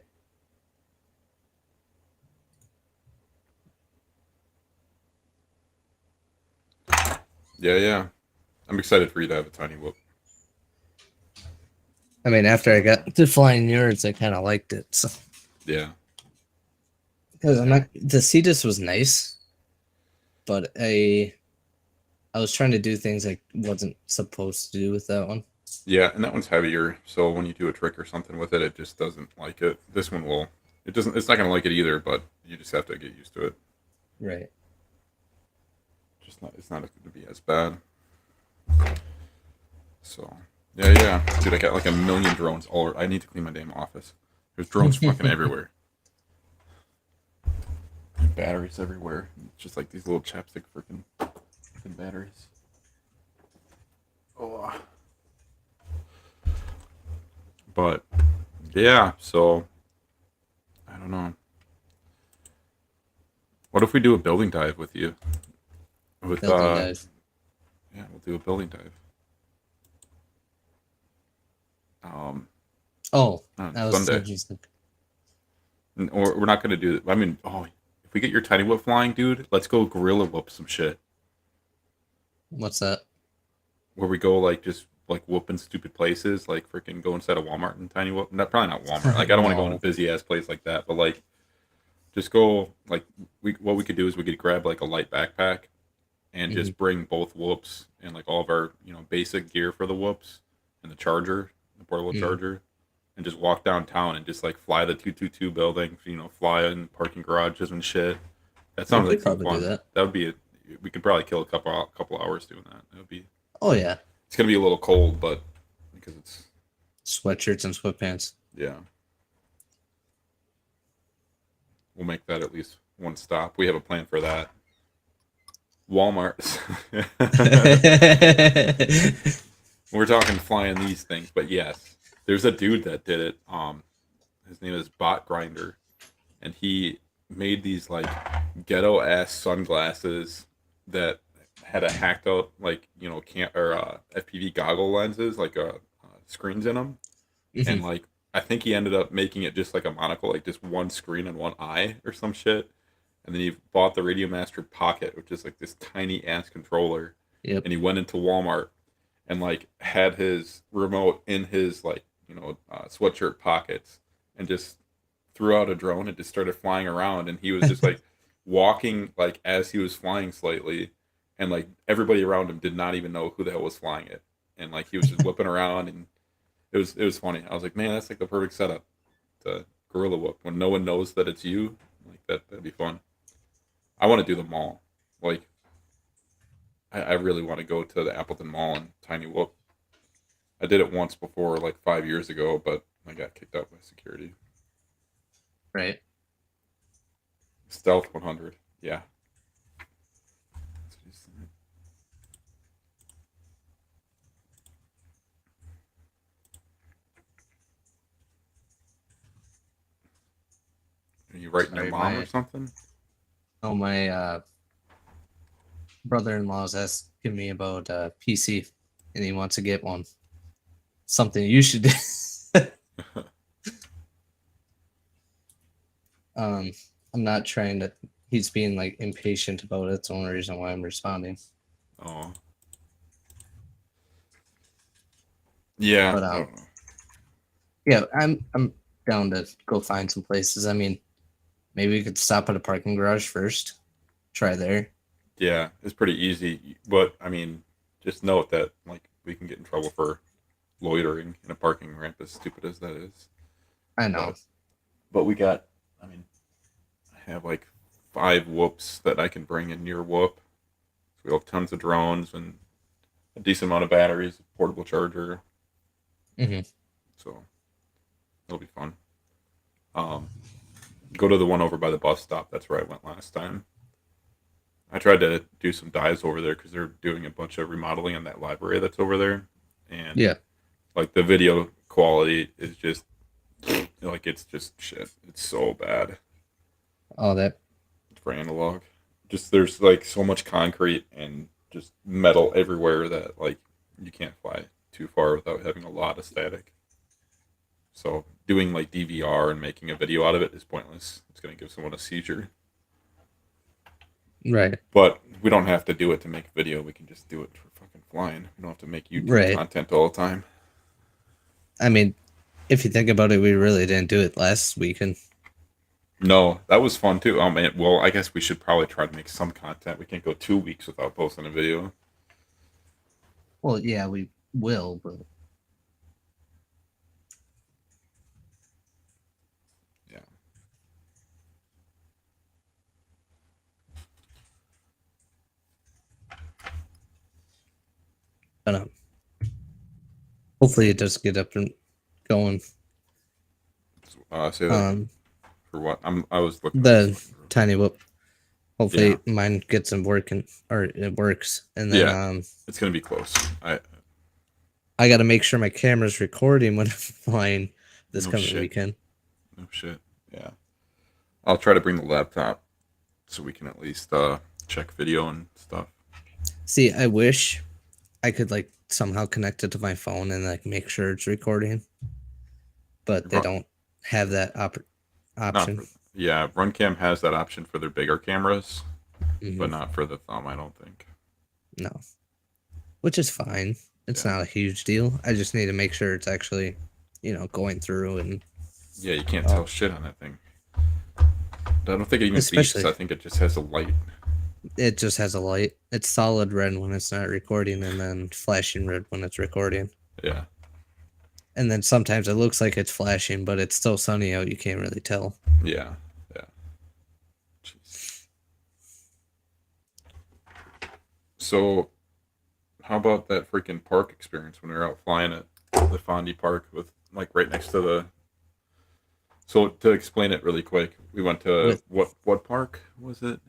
Yeah, yeah. I'm excited for you to have a tiny whoop. I mean, after I got to flying yours, I kind of liked it. So, Yeah. because the Cetus was nice, but I was trying to do things I wasn't supposed to do with that one. Yeah, and that one's heavier, so when you do a trick or something with it, it just doesn't like it. This one will. It doesn't. It's not gonna like it either, but you just have to get used to it. Right. Just not. It's not going to be as bad. So yeah, yeah, dude, I got like a million drones all. I need to clean my damn office. There's drones fucking everywhere. And batteries everywhere. It's just like these little chapstick freaking batteries. Oh. But yeah, so I don't know. What if we do a building dive with you? With Building dive. Yeah, we'll do a building dive. Oh, On I was Sunday. thinking. Or we're not gonna do it. I mean, if we get your tiny whoop flying, dude, let's go gorilla whoop some shit. What's that? Where we go like just like whooping stupid places, like freaking go inside of Walmart and tiny whoop. Not probably not Walmart. Like I don't want to go in a No. busy ass place like that, but like just go like what we could do is we could grab like a light backpack and just bring both whoops and like all of our basic gear for the whoops and the charger, the portable Mm. charger, and just walk downtown and just like fly the 222 building, fly in parking garages and shit. That We sounds could like some probably do fun. that. That would be we could probably kill a couple hours doing that. That would be. Oh yeah, It's gonna be a little cold, but because it's sweatshirts and sweatpants. yeah, we'll make that at least one stop. We have a plan for that. Walmart. We're talking flying these things, but yes, there's a dude that did it. His name is Bot Grinder, and he made these like ghetto ass sunglasses that had a hacked out like FPV goggle lenses, like screens in them, and like I think he ended up making it just like a monocle, like just one screen and one eye or some shit. And then he bought the Radio Master Pocket, which is like this tiny ass controller. Yep. And he went into Walmart and like had his remote in his like sweatshirt pockets and just threw out a drone and just started flying around. And he was just like walking like as he was flying slightly, and like everybody around him did not even know who the hell was flying it. And like he was just whipping around, and it was funny. I was like, man, that's like the perfect setup to gorilla whoop when no one knows that it's you. Like that'd be fun. I want to do the mall. Like, I really want to go to the Appleton Mall and tiny whoop. I did it once before, like 5 years ago, but I got kicked out by security. Right. Stealth 100, yeah. Are you writing your Sorry, mom my- or something? Oh, my brother-in-law's asking me about PC, and he wants to get one. Something you should do. I'm not trying to. He's being like impatient about it. It's the only reason why I'm responding. Oh. Yeah. But, I don't know. Yeah, I'm down to go find some places. I mean, maybe we could stop at a parking garage first. Try there. Yeah, it's pretty easy, but I mean, just note that like we can get in trouble for loitering in a parking ramp, as stupid as that is. I know. But we got, I mean, I have like 5 whoops that I can bring in your whoop. So we have tons of drones and a decent amount of batteries, portable charger. Mhm. So it'll be fun. Go to the one over by the bus stop. That's where I went last time. I tried to do some dives over there because they're doing a bunch of remodeling on that library that's over there, and Yeah. like the video quality is just like it's just shit. It's so bad Oh, that. for analog. Just there's like so much concrete and just metal everywhere that like you can't fly too far without having a lot of static. So doing like DVR and making a video out of it is pointless. It's going to give someone a seizure. Right. But we don't have to do it to make a video. We can just do it for fucking flying. We don't have to make YouTube Right. content all the time. I mean, if you think about it, we really didn't do it last weekend. No, that was fun too. Oh man, well, I guess we should probably try to make some content. We can't go 2 weeks without posting a video. Well, yeah, we will, but Yeah. hopefully it does get up and going. Say that Um, for what? I was looking. the tiny whoop. Hopefully Yeah. mine gets them working, or it works, and then Yeah. It's gonna be close. I got to make sure my camera's recording when I'm flying this No coming shit. weekend. No shit. Yeah. I'll try to bring the laptop so we can at least check video and stuff. See, I wish I could like somehow connect it to my phone and like make sure it's recording, but they don't have that Not option. for, yeah, Runcam has that option for their bigger cameras, but Hmm. not for the thumb, I don't think. No, which is fine. It's Yeah. not a huge deal. I just need to make sure it's actually, going through and Yeah, you can't tell shit on that thing. I don't think it even beeps. especially I think it just has a light. it just has a light. It's solid red when it's not recording, and then flashing red when it's recording. Yeah. And then sometimes it looks like it's flashing, but it's still sunny out. You can't really tell. Yeah. Yeah. Jeez. So, how about that freaking park experience when we were out flying at the Fondy Park with like right next to the. So to explain it really quick, we went to With what park was it?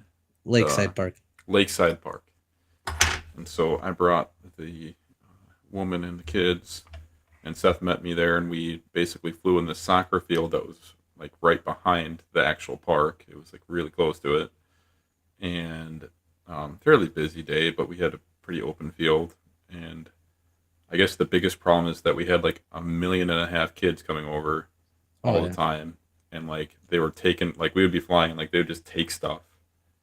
The Lakeside Park. Lakeside Park, and so I brought the woman and the kids, and Seth met me there, and we basically flew in the soccer field that was like right behind the actual park. It was like really close to it, and fairly busy day, but we had a pretty open field. And I guess the biggest problem is that we had like 1.5 million kids coming over Oh all the yeah. time, and like they were taking like we would be flying, like they would just take stuff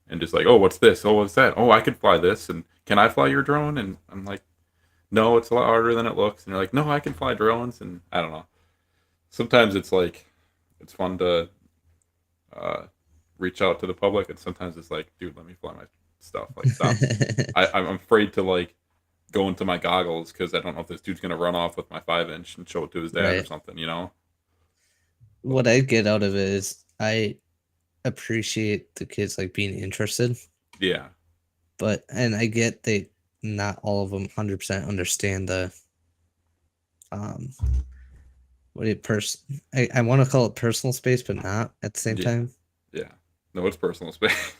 and just like, oh, what's this? Oh, what's that? Oh, I can fly this, and can I fly your drone? And I'm like, no, it's a lot harder than it looks. And they're like, no, I can fly drones, and I don't know. Sometimes it's like it's fun to uh, reach out to the public, and sometimes it's like, dude, let me fly my stuff. Like, stop. I'm afraid to like go into my goggles because I don't know if this dude's gonna run off with my 5 inch and show it to his dad or Right. something, you know? But What I get out of it is I appreciate the kids like being interested, yeah, and I get they not all of them 100% understand the um what it I want to call it personal space, but not at the same yeah, time. yeah. No, it's personal space.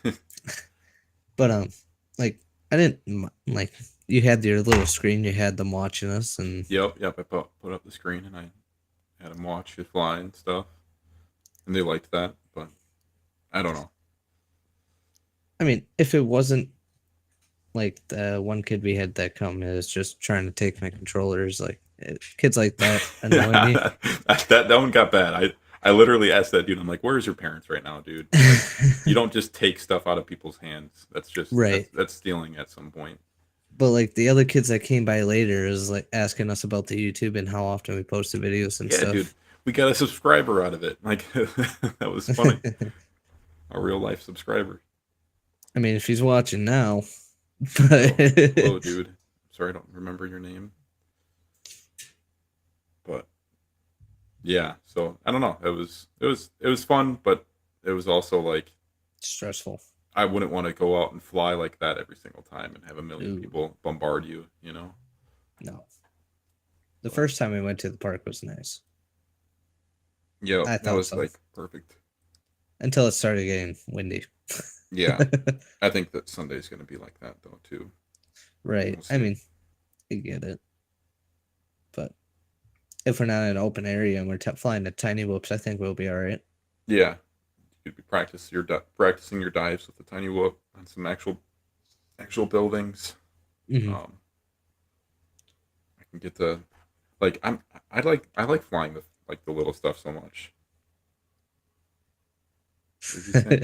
But like I didn't like you had your little screen, you had them watching us, and Yep. I put up the screen and I had them watch it fly and stuff, and they liked that. But I don't know. I mean, if it wasn't like the one kid we had that come is just trying to take my controllers, like kids like that annoy me. That one got bad. I literally asked that dude. I'm like, "Where's your parents right now, dude? Like, you don't just take stuff out of people's hands. That's just Right. that's stealing at some point." But like the other kids that came by later is like asking us about the YouTube and how often we posted videos and Yeah, dude, stuff. we got a subscriber out of it. Like that was funny. A real life subscriber. I mean, if he's watching now, Hello, hello, but dude. Sorry, I don't remember your name, but yeah. So I don't know. It was fun, but it was also like stressful. I wouldn't want to go out and fly like that every single time and have a million Ooh, people bombard you. You know. no. The But first time we went to the park was nice. yeah, I that thought was so. like perfect. Until it started getting windy. Yeah, I think that Sunday's gonna be like that though too. Right. We'll I see. mean, I get it. But if we're not in an open area and we're flying the tiny whoops, I think we'll be all right. Yeah, you'd be practicing your dives with the tiny whoop on some actual buildings. Hmm. Um, I can get the like I like flying the little stuff so much. What did you say?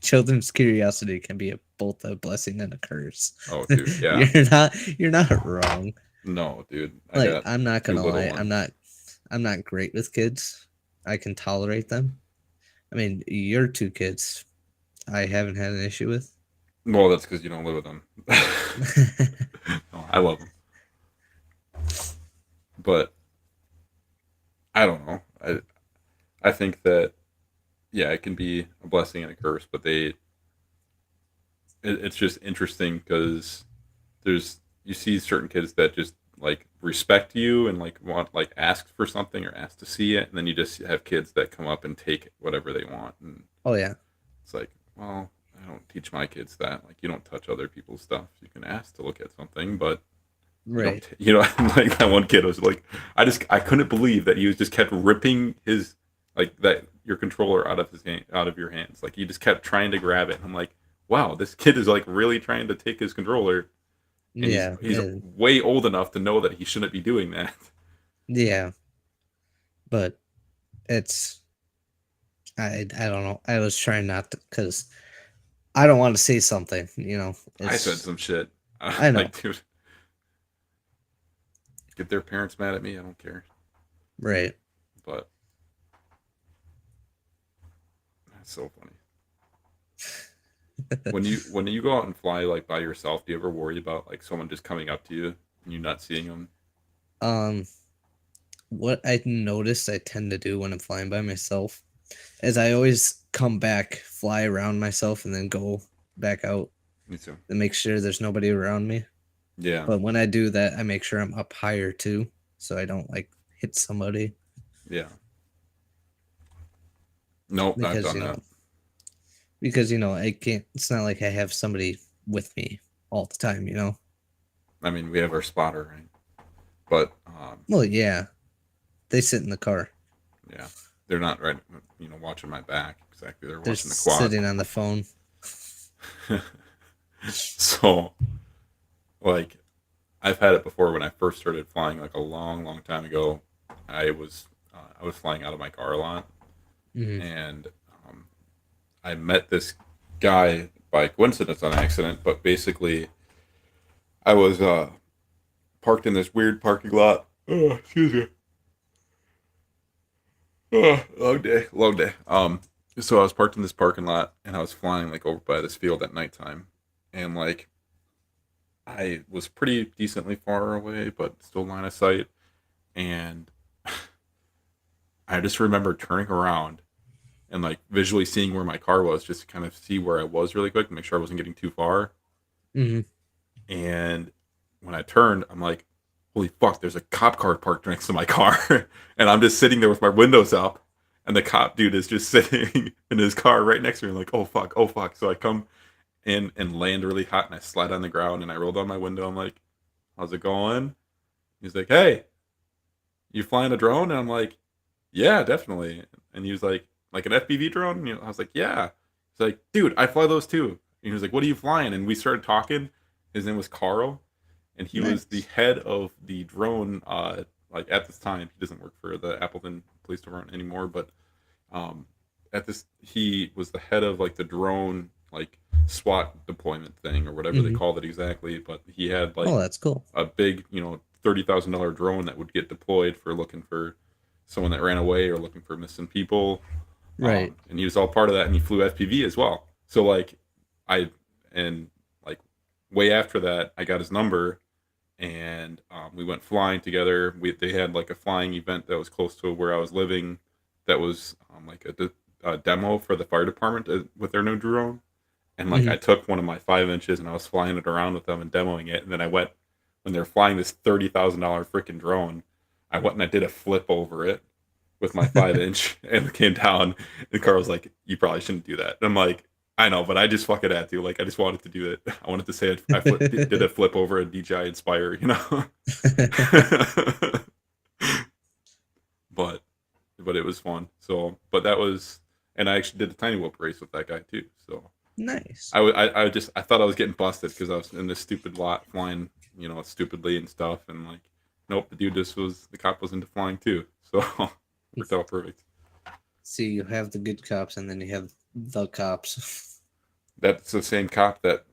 Children's curiosity can be both a blessing and a curse. Oh, dude, yeah. You're not wrong. No, dude, I Like got I'm not two gonna little lie, ones. I'm not great with kids. I can tolerate them. I mean, your two kids, I haven't had an issue with. Well, that's because you don't live with them. No, I love them, but I don't know. I think that yeah, it can be a blessing and a curse, but it's just interesting because there's you see certain kids that just like respect you and like want like ask for something or ask to see it, and then you just have kids that come up and take whatever they want, and Oh yeah, it's like, well, I don't teach my kids that. Like, you don't touch other people's stuff. You can ask to look at something, but you don't. right. Like that one kid was like, I couldn't believe that he was just kept ripping his like that your controller out of your hands. Like he just kept trying to grab it. And I'm like, wow, this kid is like really trying to take his controller, and Yeah, he's way old enough to know that he shouldn't be doing that. yeah, but it's I don't know. I was trying not to because I don't want to say something. I said It's some shit. I know, Like, dude, get their parents mad at me. I don't care. right? But that's so funny. When you go out and fly like by yourself, do you ever worry about like someone just coming up to you and you not seeing them? Um, what I noticed I tend to do when I'm flying by myself is I always come back, fly around myself, and then go back out Me too. and make sure there's nobody around me. Yeah. But when I do that, I make sure I'm up higher too, so I don't like hit somebody Yeah. Nope, I've because done that. I can't. It's not like I have somebody with me all the time. I mean, we have our spotter, right? But Well, yeah, they sit in the car. yeah, they're not right. Watching my back exactly. They're They're watching the quad. sitting on the phone. So, like, I've had it before when I first started flying, like a long, long time ago. I was flying out of my car a lot, Hmm. and I met this guy by coincidence on accident. But basically, I was parked in this weird parking lot. Oh, excuse me. Oh, long day, long day. So I was parked in this parking lot, and I was flying like over by this field at nighttime, and like I was pretty decently far away, but still line of sight. And I just remember turning around and like visually seeing where my car was, just to kind of see where I was really quick, and make sure I wasn't getting too far. Hmm. And when I turned, I'm like, holy fuck, there's a cop car parked next to my car. And I'm just sitting there with my windows up. And the cop dude is just sitting in his car right next to me. I'm like, oh fuck, oh fuck. So I come in and land really hot and I slide on the ground and I roll down my window. I'm like, how's it going? He's like, hey, you flying a drone? And I'm like, yeah, definitely. And he was like an FPV drone? I was like, yeah. He's like, dude, I fly those too. And he was like, what are you flying? And we started talking. His name was Carl, and he was the Nice. head of the drone. Like at this time, he doesn't work for the Appleton Police Department anymore, but um, at this, he was the head of like the drone like SWAT deployment thing or whatever they Hmm. called it exactly. But he had like Oh, that's cool. a big, $30,000 drone that would get deployed for looking for someone that ran away or looking for missing people. Right. And he was all part of that, and he flew FPV as well. So like, I and like way after that, I got his number, and we went flying together. They had like a flying event that was close to where I was living, that was like a demo for the fire department with their new drone. And like Hmm. I took one of my 5 inches and I was flying it around with them and demoing it. And then I went when they're flying this $30,000 freaking drone. I went and I did a flip over it with my 5 inch and it came down. And Carl was like, "You probably shouldn't do that." And I'm like, "I know, but I just fucking had to. Like, I just wanted to do it. I wanted to say did a flip over a DJI Inspire, you know." but but it was fun. So, but that was, and I actually did a tiny whoop race with that guy too. So Nice. I thought I was getting busted because I was in this stupid lot flying, stupidly and stuff, and like, nope, the cop was into flying too. So worked out perfect. See, you have the good cops, and then you have the cops. That's the same cop that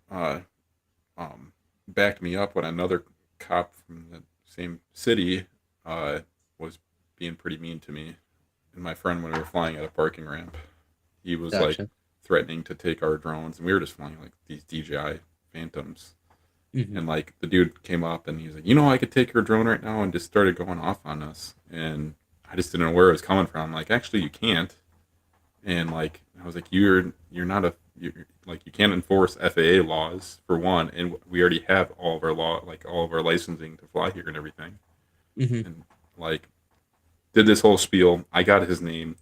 backed me up when another cop from the same city was being pretty mean to me and my friend when we were flying at a parking ramp. He was like Gotcha. threatening to take our drones, and we were just flying like these DJI Phantoms. Hmm. And like the dude came up and he's like, I could take your drone right now, and just started going off on us. And I just didn't know where it was coming from. Like, actually, you can't. And like I was like, you're not you're, like you can't enforce FAA laws for one, and we already have all of our all of our licensing to fly here and everything. Hmm. And like did this whole spiel. I got his name,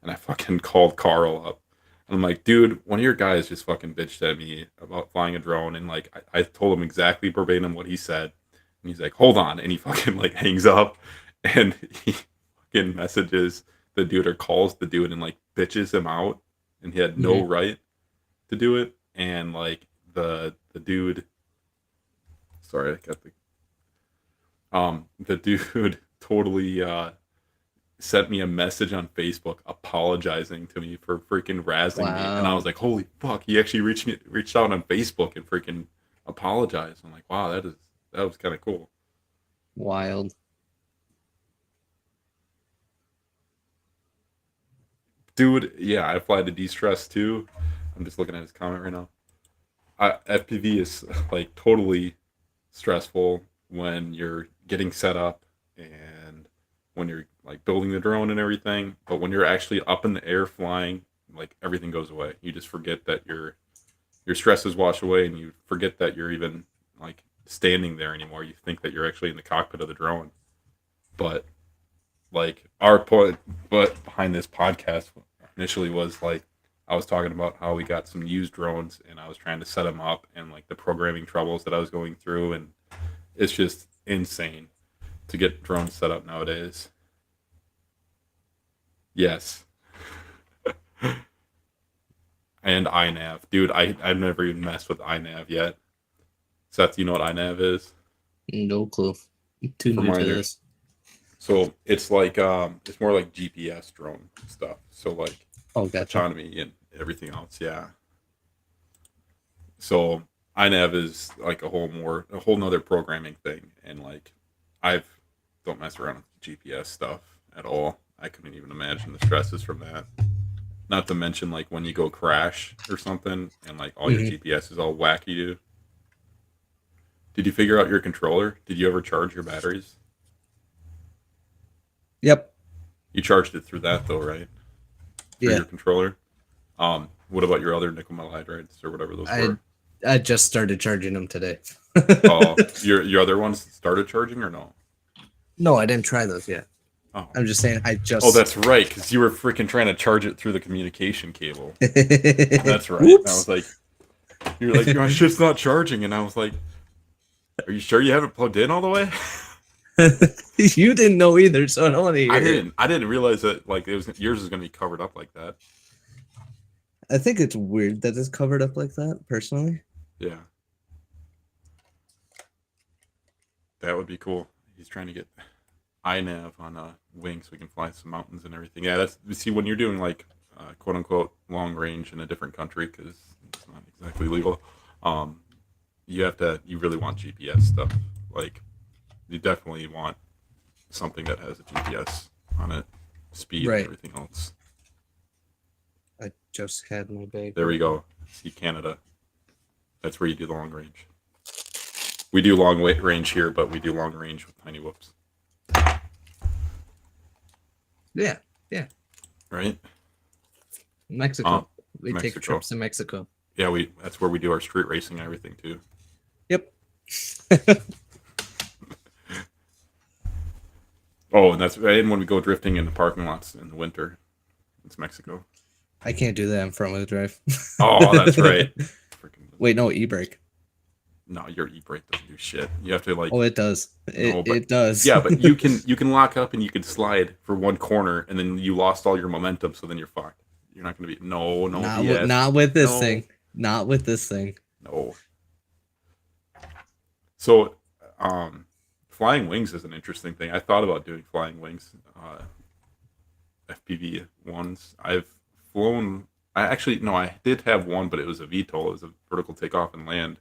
and I fucking called Carl up. And I'm like, dude, one of your guys just fucking bitched at me about flying a drone, and like I told him exactly verbatim what he said, and he's like, hold on, and he fucking like hangs up, and he fucking messages the dude or calls the dude and like bitches him out, and he had Hmm. no right to do it, and like the dude Sorry, I got the dude totally sent me a message on Facebook apologizing to me for freaking razzing me, and I Wow. was like, holy fuck, he actually reached out on Facebook and freaking apologized. I'm like, wow, that was kind of cool. Wild. Dude, yeah, I fly to de-stress too. I'm just looking at his comment right now. FPV is like totally stressful when you're getting set up and when you're like building the drone and everything. But when you're actually up in the air flying, like everything goes away. You just forget that your stress is washed away, and you forget that you're even like standing there anymore. You think that you're actually in the cockpit of the drone. But like our point, but behind this podcast initially was like I was talking about how we got some used drones and I was trying to set them up and like the programming troubles that I was going through, and it's just insane to get drones set up nowadays. Yes. And iNav. Dude, I've never even messed with iNav yet. Seth, you know what iNav is? No clue. Too For new to minor. this. So it's like it's more like GPS drone stuff. So like Oh, gotcha. autonomy and everything else, yeah. So iNav is like a whole nother programming thing, and like I've don't mess around with GPS stuff at all. I couldn't even imagine the stresses from that. Not to mention like when you go crash or something and like all your Mhm. GPS is all wacky, dude. Did you figure out your controller? Did you ever charge your batteries? Yep. You charged it through that though, right? Through Yeah. your controller. What about your other nickel metal hydrides or whatever those I were? I just started charging them today. Oh, your other ones started charging or no? No, I didn't try those yet. Oh, I'm just saying I just. oh, that's right, because you were freaking trying to charge it through the communication cable. That's right. Oops. I was like, you're like, my shit's not charging, and I was like, are you sure you haven't plugged in all the way? You didn't know either, so I don't want to hear it. I didn't realize that like yours is gonna be covered up like that. I think it's weird that it's covered up like that, personally. Yeah. That would be cool. He's trying to get iNav on a wing so we can fly some mountains and everything. Yeah, that's see when you're doing like quote unquote long range in a different country because it's not exactly legal. You really want GPS stuff. Like you definitely want something that has a GPS on it, speed Right. and everything else. I just had my bag. There we go. See Canada. That's where you do the long range. We do long range here, but we do long range with tiny whoops. Yeah, Right? Mexico. We take Mexico. trips to Mexico. Yeah, that's where we do our street racing and everything too. Yep. Oh, and when we go drifting in the parking lots in the winter, it's Mexico. I can't do that in front wheel drive. Oh, that's right. Freaking, Wait, no, e-brake. no, your e-brake doesn't do shit. You have to like. Oh, it does. No, but- It does. Yeah, but you can lock up and you can slide for one corner, and then you lost all your momentum, so then you're fucked. You're not going to be no not with this No. thing. Not with this thing. No. So, flying wings is an interesting thing. I thought about doing flying wings, FPV ones. I've flown. I did have one, but it was a VTOL. It was a vertical takeoff and land.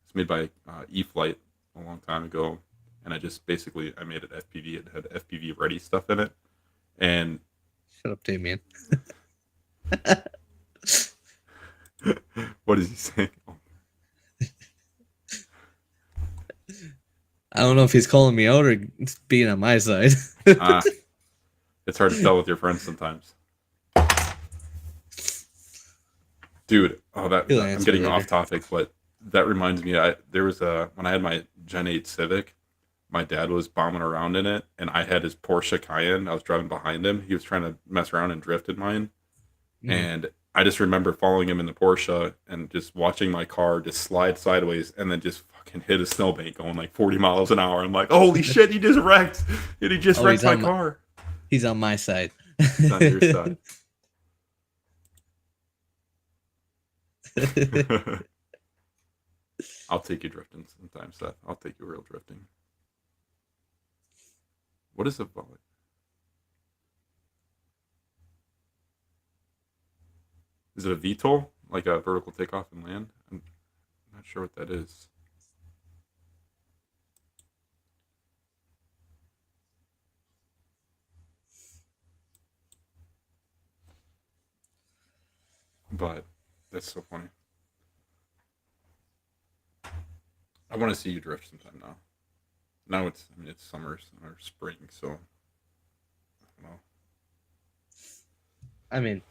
It's made by E-Flight a long time ago, and I made it FPV. It had FPV ready stuff in it, and Shut up, Damien. what is he saying? I don't know if he's calling me out or being on my side. It's hard to tell with your friends sometimes. Dude, He'll I'm answer getting later. off topic, but that reminds me, there was when I had my Gen 8 Civic, my dad was bombing around in it, and I had his Porsche Cayenne. I was driving behind him. He was trying to mess around and drift in mine. Mhm. And I just remember following him in the Porsche and just watching my car just slide sideways and then just fucking hit a snowbank going like 40 miles an hour. I'm like, holy shit, he just wrecked. And he just wrecked he's my on my- car. He's on my side. He's on your side. I'll take you drifting sometime, Seth. I'll take you real drifting. What is a volley? Is it a VTOL? Like a vertical takeoff and land? I'm not sure what that is. But that's so funny. I want to see you drift sometime now. Now it's summer or spring, so I don't know. I mean,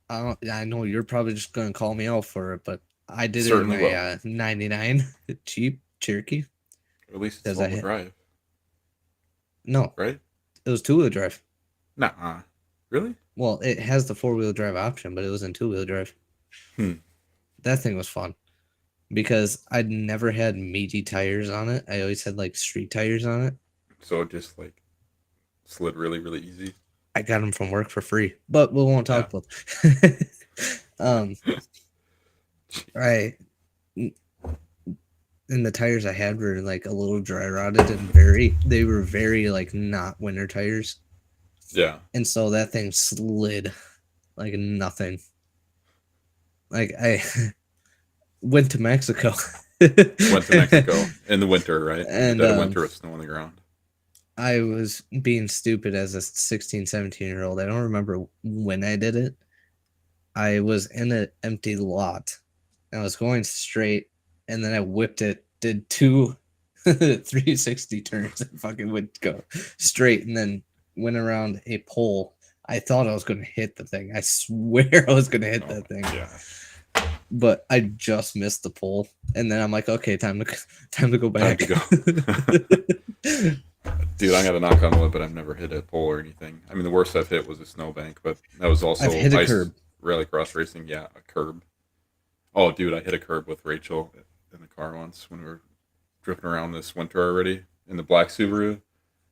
I know you're probably just gonna call me out for it, but I did Certainly it in my 99 Jeep Cherokee. At least Does it's I all drive, No, right? it was 2-wheel drive. Nah, really? Well, it has the 4-wheel drive option, but it was in 2-wheel drive. That thing was fun because I'd never had meaty tires on it. I always had like street tires on it. So it just like slid really, really easy. I got them from work for free, but we won't talk about. Right. And the tires I had were like a little dry rotted and they were very like not winter tires. Yeah. And so that thing slid like nothing. Like I went to Mexico. Went to Mexico in the winter, right? And Dead of winter with snow on the ground. I was being stupid as a 16, 17-year-old. I don't remember when I did it. I was in an empty lot. I was going straight, and then I whipped it, did 2 360 turns, and fucking would go straight, and then went around a pole. I thought I was going to hit the thing. I swear I was going to hit that thing. Yeah. But I just missed the pole, and then I'm like, okay, time to go back. Time to go. Dude, I got to knock on wood, but I've never hit a pole or anything. I mean, the worst I've hit was a snowbank, but that was also I've hit a curb. Rallycross racing. Yeah, a curb. Oh, dude, I hit a curb with Rachel in the car once when we were drifting around this winter already in the black Subaru.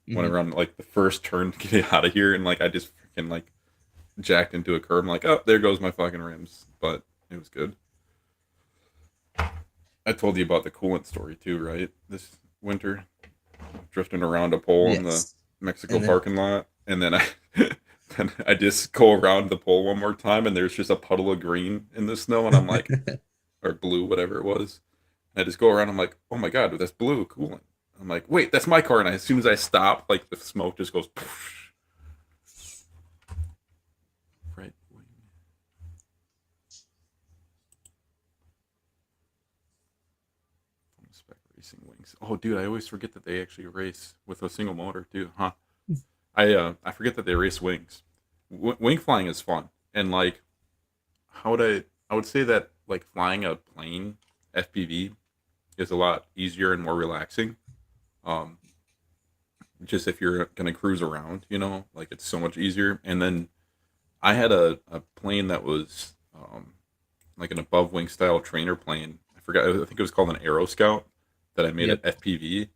Went around like the first turn to get out of here, and like I just freaking like jacked into a curb. I'm like, oh, there goes my fucking rims. But it was good. I told you about the coolant story too, right? This winter, drifting around a pole in the Mexico parking lot, and then I just go around the pole one more time, and there's just a puddle of green in the snow, and I'm like, or blue, whatever it was. And I just go around, I'm like, oh my god, that's blue coolant. I'm like, wait, that's my car, and as soon as I stop, like the smoke just goes. Poof. Right. Spec racing wings. Oh, dude, I always forget that they actually race with a single motor too, huh? I forget that they race wings. Wing flying is fun, and like, I would say that like flying a plane FPV is a lot easier and more relaxing. Just if you're gonna cruise around, you know, like it's so much easier. And then I had a plane that was like an above wing style trainer plane. I forgot. I think it was called an Aero Scout that I made at FPV,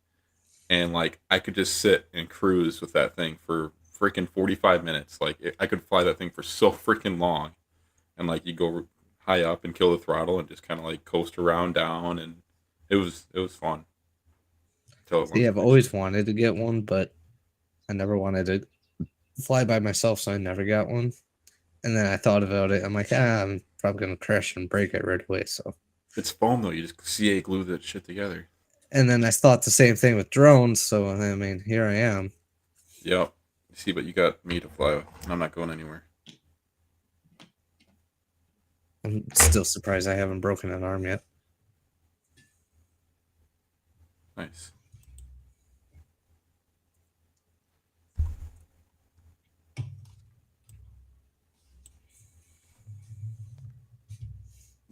and like I could just sit and cruise with that thing for freaking 45 minutes. Like I could fly that thing for so freaking long, and like you go high up and kill the throttle and just kind of like coast around down, and it was fun. See, I've always wanted to get one, but I never wanted to fly by myself, so I never got one. And then I thought about it. I'm like, I'm probably gonna crash and break it right away. So it's foam though. You just CA glue that shit together. And then I thought the same thing with drones. So I mean, here I am. Yep. See, but you got me to fly with, and I'm not going anywhere. I'm still surprised I haven't broken an arm yet. Nice.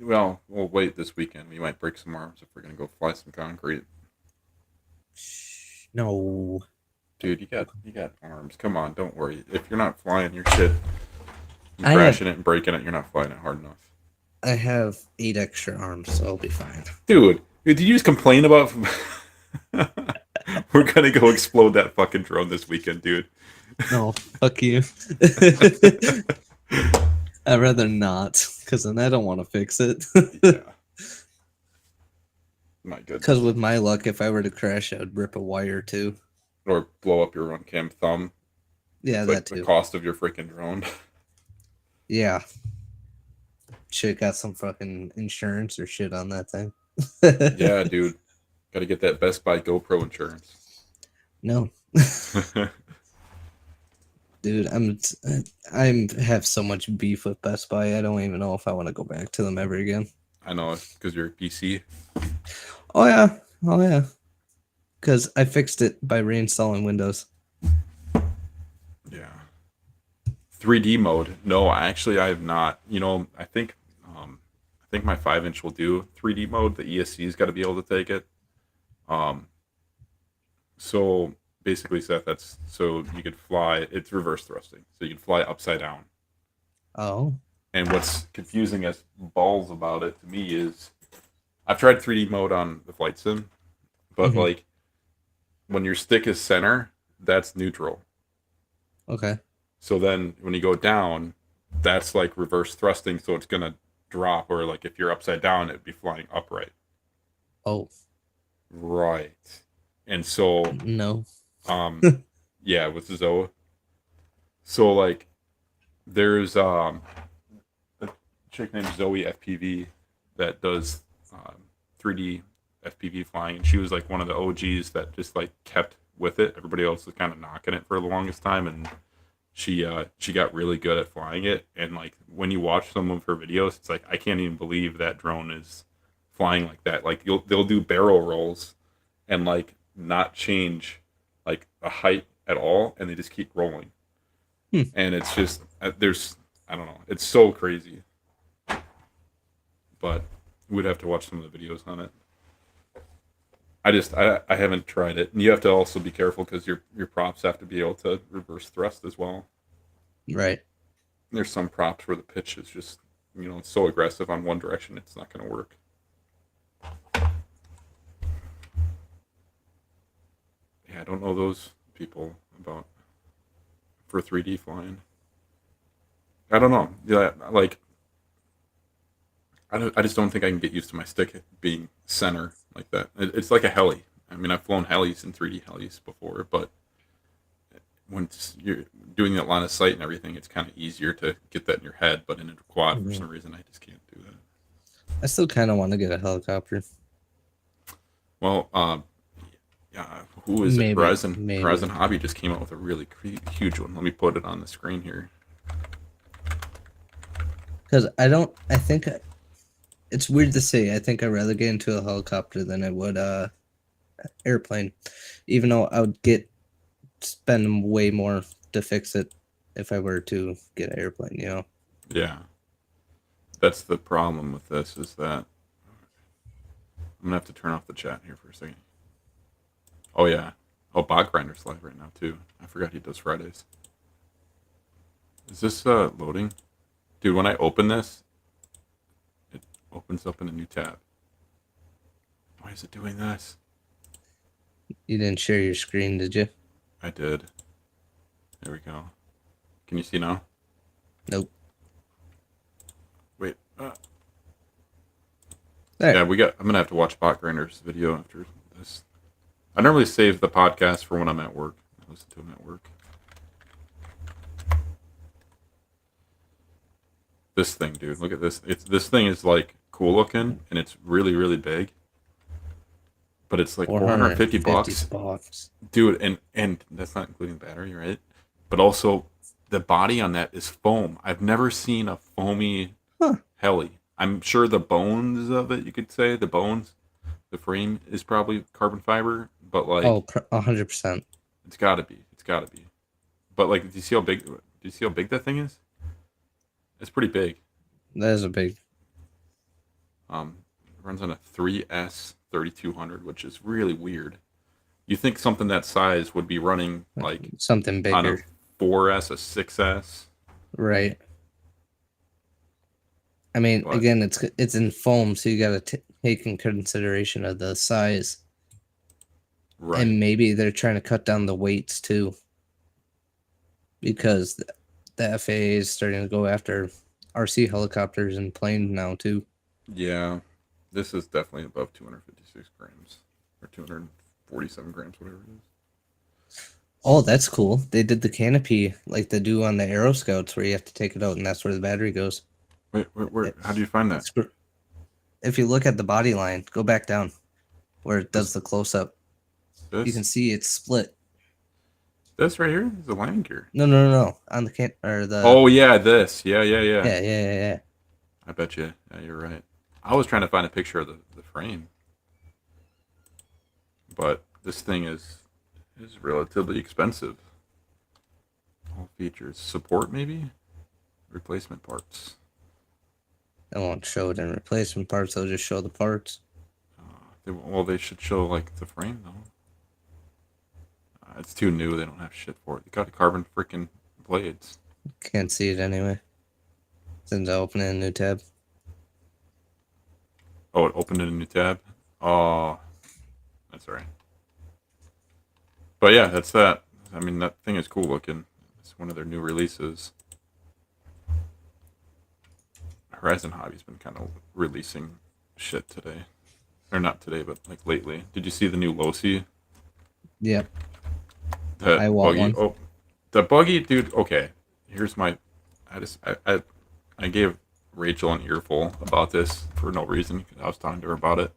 Well, we'll wait this weekend. We might break some arms if we're gonna go fly some concrete. No. Dude, you got arms. Come on, don't worry. If you're not flying your shit, crashing it and breaking it, you're not flying it hard enough. I have 8 extra arms, so I'll be fine. Dude, did you just complain about? We're gonna go explode that fucking drone this weekend, dude. No, fuck you. I'd rather not. Because then I don't want to fix it. Yeah. My goodness. Because with my luck, if I were to crash, I would rip a wire too. Or blow up your runcam thumb. Yeah, It's that like too. the cost of your freaking drone. Yeah. Should got some fucking insurance or shit on that thing. Yeah, dude. Got to get that Best Buy GoPro insurance. No. Dude, I have so much beef with Best Buy. I don't even know if I want to go back to them ever again. I know, because you're a PC. Oh yeah. Because I fixed it by reinstalling Windows. Yeah. 3D mode. No, actually, I have not. You know, I think my 5-inch will do 3D mode. The ESC's got to be able to take it. So basically, Seth, that's so you could fly. It's reverse thrusting, so you can fly upside down. Oh. And what's confusing as balls about it to me is, I've tried 3D mode on the flight sim, but like when your stick is center, that's neutral. Okay. So then when you go down, that's like reverse thrusting, so it's gonna drop, or like if you're upside down, it'd be flying upright. Oh. Right. And so No. yeah, with Zoa. So like there's a chick named Zoe FPV that does 3D FPV flying, and she was like one of the OGs that just like kept with it. Everybody else was kind of knocking it for the longest time, and she got really good at flying it. And like when you watch some of her videos, it's like I can't even believe that drone is flying like that. Like they'll do barrel rolls and like not change like a height at all, and they just keep rolling. And it's just I don't know, it's so crazy. But we'd have to watch some of the videos on it. I haven't tried it, and you have to also be careful because your props have to be able to reverse thrust as well. Right. There's some props where the pitch is just, it's so aggressive on one direction, it's not going to work. Yeah, I don't know those people about for 3D flying. I don't know. Yeah, like I just don't think I can get used to my stick being center like that. It's like a heli. I mean, I've flown helis and 3D helis before, but once you're doing that line of sight and everything, it's kind of easier to get that in your head. But in a quad, for some reason, I just can't do that. I still kind of want to get a helicopter. Well, yeah, who is it? Horizon Hobby just came out with a really huge one. Let me put it on the screen here. Because it's weird to say. I think I'd rather get into a helicopter than I would airplane, even though I would spend way more to fix it if I were to get an airplane. Yeah, that's the problem with this, is that I'm gonna have to turn off the chat here for a second. Oh yeah, Bot Grinder's live right now too. I forgot he does Fridays. Is this loading? Dude, when I open this, it opens up in a new tab. Why is it doing this? You didn't share your screen, did you? I did. There we go. Can you see now? Nope. Wait. There. Yeah, I'm gonna have to watch Bot Grinder's video after this. I normally save the podcast for when I'm at work. I listen to them at work. This thing, dude, look at this. This thing is like cool looking, and it's really, really big. But it's like 450 bucks. Dude, and that's not including battery, right? But also the body on that is foam. I've never seen a foamy heli. I'm sure the bones of it, you could say, the frame is probably carbon fiber, but like 100%. It's gotta be. But like, do you see how big that thing is? It's pretty big. That is a big. It runs on a 3S 3200, which is really weird. You think something that size would be running like something bigger on a 4S, a 6S, right? I mean, but again, it's in foam, so you got to take in consideration of the size, right? And maybe they're trying to cut down the weights too, because the FAA is starting to go after RC helicopters and planes now too. Yeah, this is definitely above 256 grams or 247 grams, whatever it is. Oh, that's cool. They did the canopy like they do on the Aero Scouts, where you have to take it out, and that's where the battery goes. Wait, where? How do you find that? If you look at the body line, go back down where it does the close up. This? You can see it's split. This right here is the landing gear. No. On the can or the. Oh yeah, this. Yeah. Yeah. I bet you. Yeah, you're right. I was trying to find a picture of the frame, but this thing is relatively expensive. All features, support maybe, replacement parts. They won't show it in replacement parts. They'll just show the parts. They should show like the frame though. It's too new. They don't have shit for it. They got carbon freaking blades. Can't see it anyway. Since I open a new tab. Oh, it opened in a new tab. Oh, that's all right. But yeah, that's that. I mean, that thing is cool looking. It's one of their new releases. Horizon Hobby's been kind of releasing shit today. Or not today, but like lately. Did you see the new Losi? Yep. That I want buggy. one. Oh, the buggy, dude. Okay, here's my. I gave Rachel an earful about this for no reason. I was talking to her about it,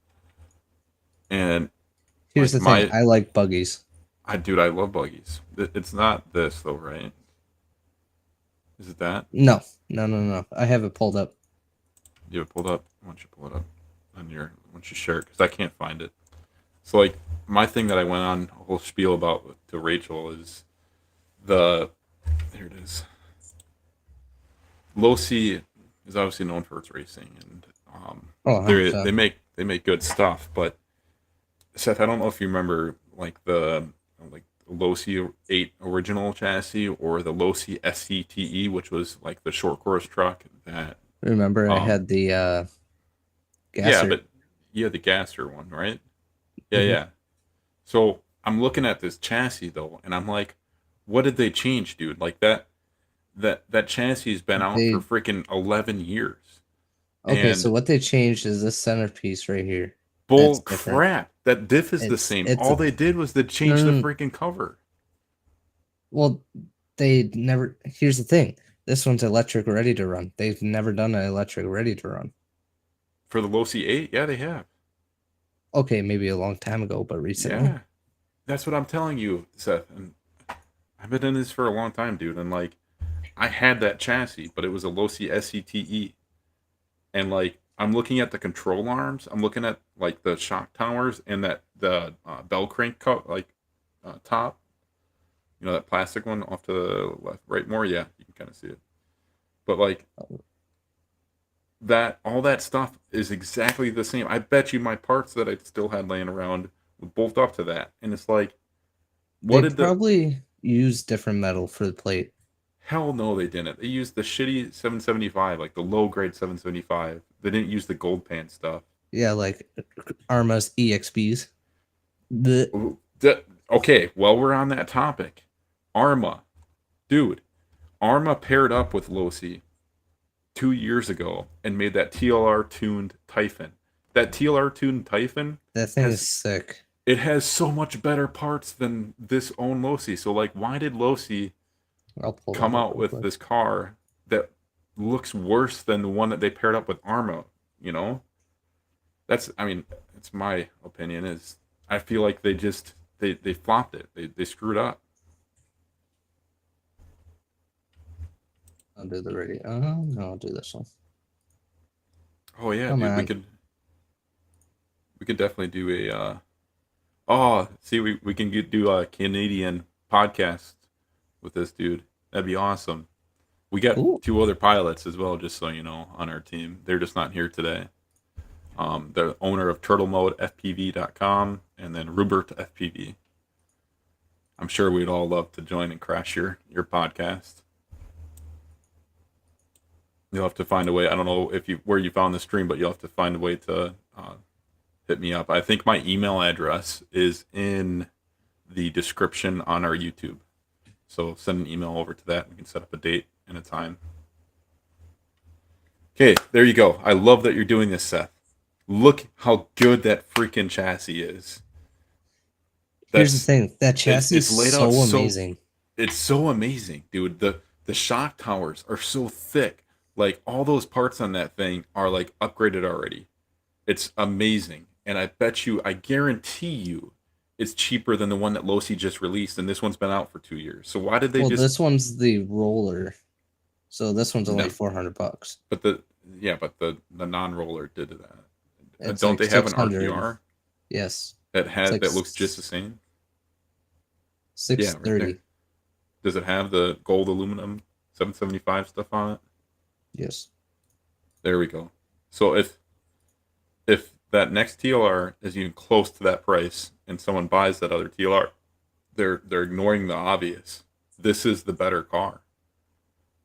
and Here's like, the thing. I like buggies. I love buggies. It's not this though, right? Is it that? No. I have it pulled up. You have it pulled up. Why don't you pull it up on your? Once you share it, because I can't find it. So like my thing that I went on a whole spiel about to Rachel is there it is. Losi is obviously known for its racing, and they make good stuff. But Seth, I don't know if you remember like the Losi 8 original chassis or the Losi SCTE, which was like the short course truck that. Remember, I had the gasser. Yeah, but you had the gasser one, right? Yeah, yeah. So I'm looking at this chassis though, and I'm like, what did they change, dude? Like that chassis has been out for freaking 11 years. Okay, so what they changed is this centerpiece right here. Bull crap. That diff is the same. All they did was they changed the freaking cover. Well, they never. Here's the thing. This one's electric ready to run. They've never done an electric ready to run. For the Losi 8? Yeah, they have. Okay, maybe a long time ago, but recently. Yeah. That's what I'm telling you, Seth. And I've been in this for a long time, dude. And like, I had that chassis, but it was a Losi SCTE. And like, I'm looking at the control arms. I'm looking at like the shock towers and the bell crank top. You know, that plastic one off to the left, right more. Yeah, you can kind of see it. But like that, all that stuff is exactly the same. I bet you my parts that I still had laying around would bolt up to that. And it's like, they probably use different metal for the plate. Hell no, they didn't. They used the shitty 775, like the low grade 775. They didn't use the gold pan stuff. Yeah, like Arma's EXPs. Okay, well, we're on that topic. Arma. Dude, Arma paired up with Losi 2 years ago and made that TLR tuned Typhon. That TLR tuned Typhon. That thing is sick. It has so much better parts than this own Losi. So, like, why did Losi come out with this car that looks worse than the one that they paired up with Arma? You know? It's my opinion is I feel like they just they flopped it. They screwed up. I'll do the radio. No, I'll do this one. Oh yeah, dude, we could definitely do a we can do a Canadian podcast with this dude. That'd be awesome. We got 2 other pilots as well, just so you know, on our team. They're just not here today. The owner of Turtle Mode FPV.com and then Rupert FPV. I'm sure we'd all love to join and crash your podcast. You'll have to find a way. I don't know where you found the stream, but you'll have to find a way to hit me up. I think my email address is in the description on our YouTube. So send an email over to that. We can set up a date and a time. Okay, there you go. I love that you're doing this, Seth. Look how good that freaking chassis is. Here's the That's thing. That chassis it's is laid out so so amazing. it's so amazing, dude. The shock towers are so thick. Like all those parts on that thing are like upgraded already. It's amazing. And I guarantee you it's cheaper than the one that Losi just released, and this one's been out for 2 years. So why did they Well, just this one's the roller. So this one's only no, $400. but the non-roller did that. It's Don't like they have an 600. RTR Yes. that It's like that looks just the same? Yeah, right 630. there. Does it have the gold aluminum 775 stuff on it? Yes. There we go. So if that next TLR is even close to that price and someone buys that other TLR, they're ignoring the obvious. This is the better car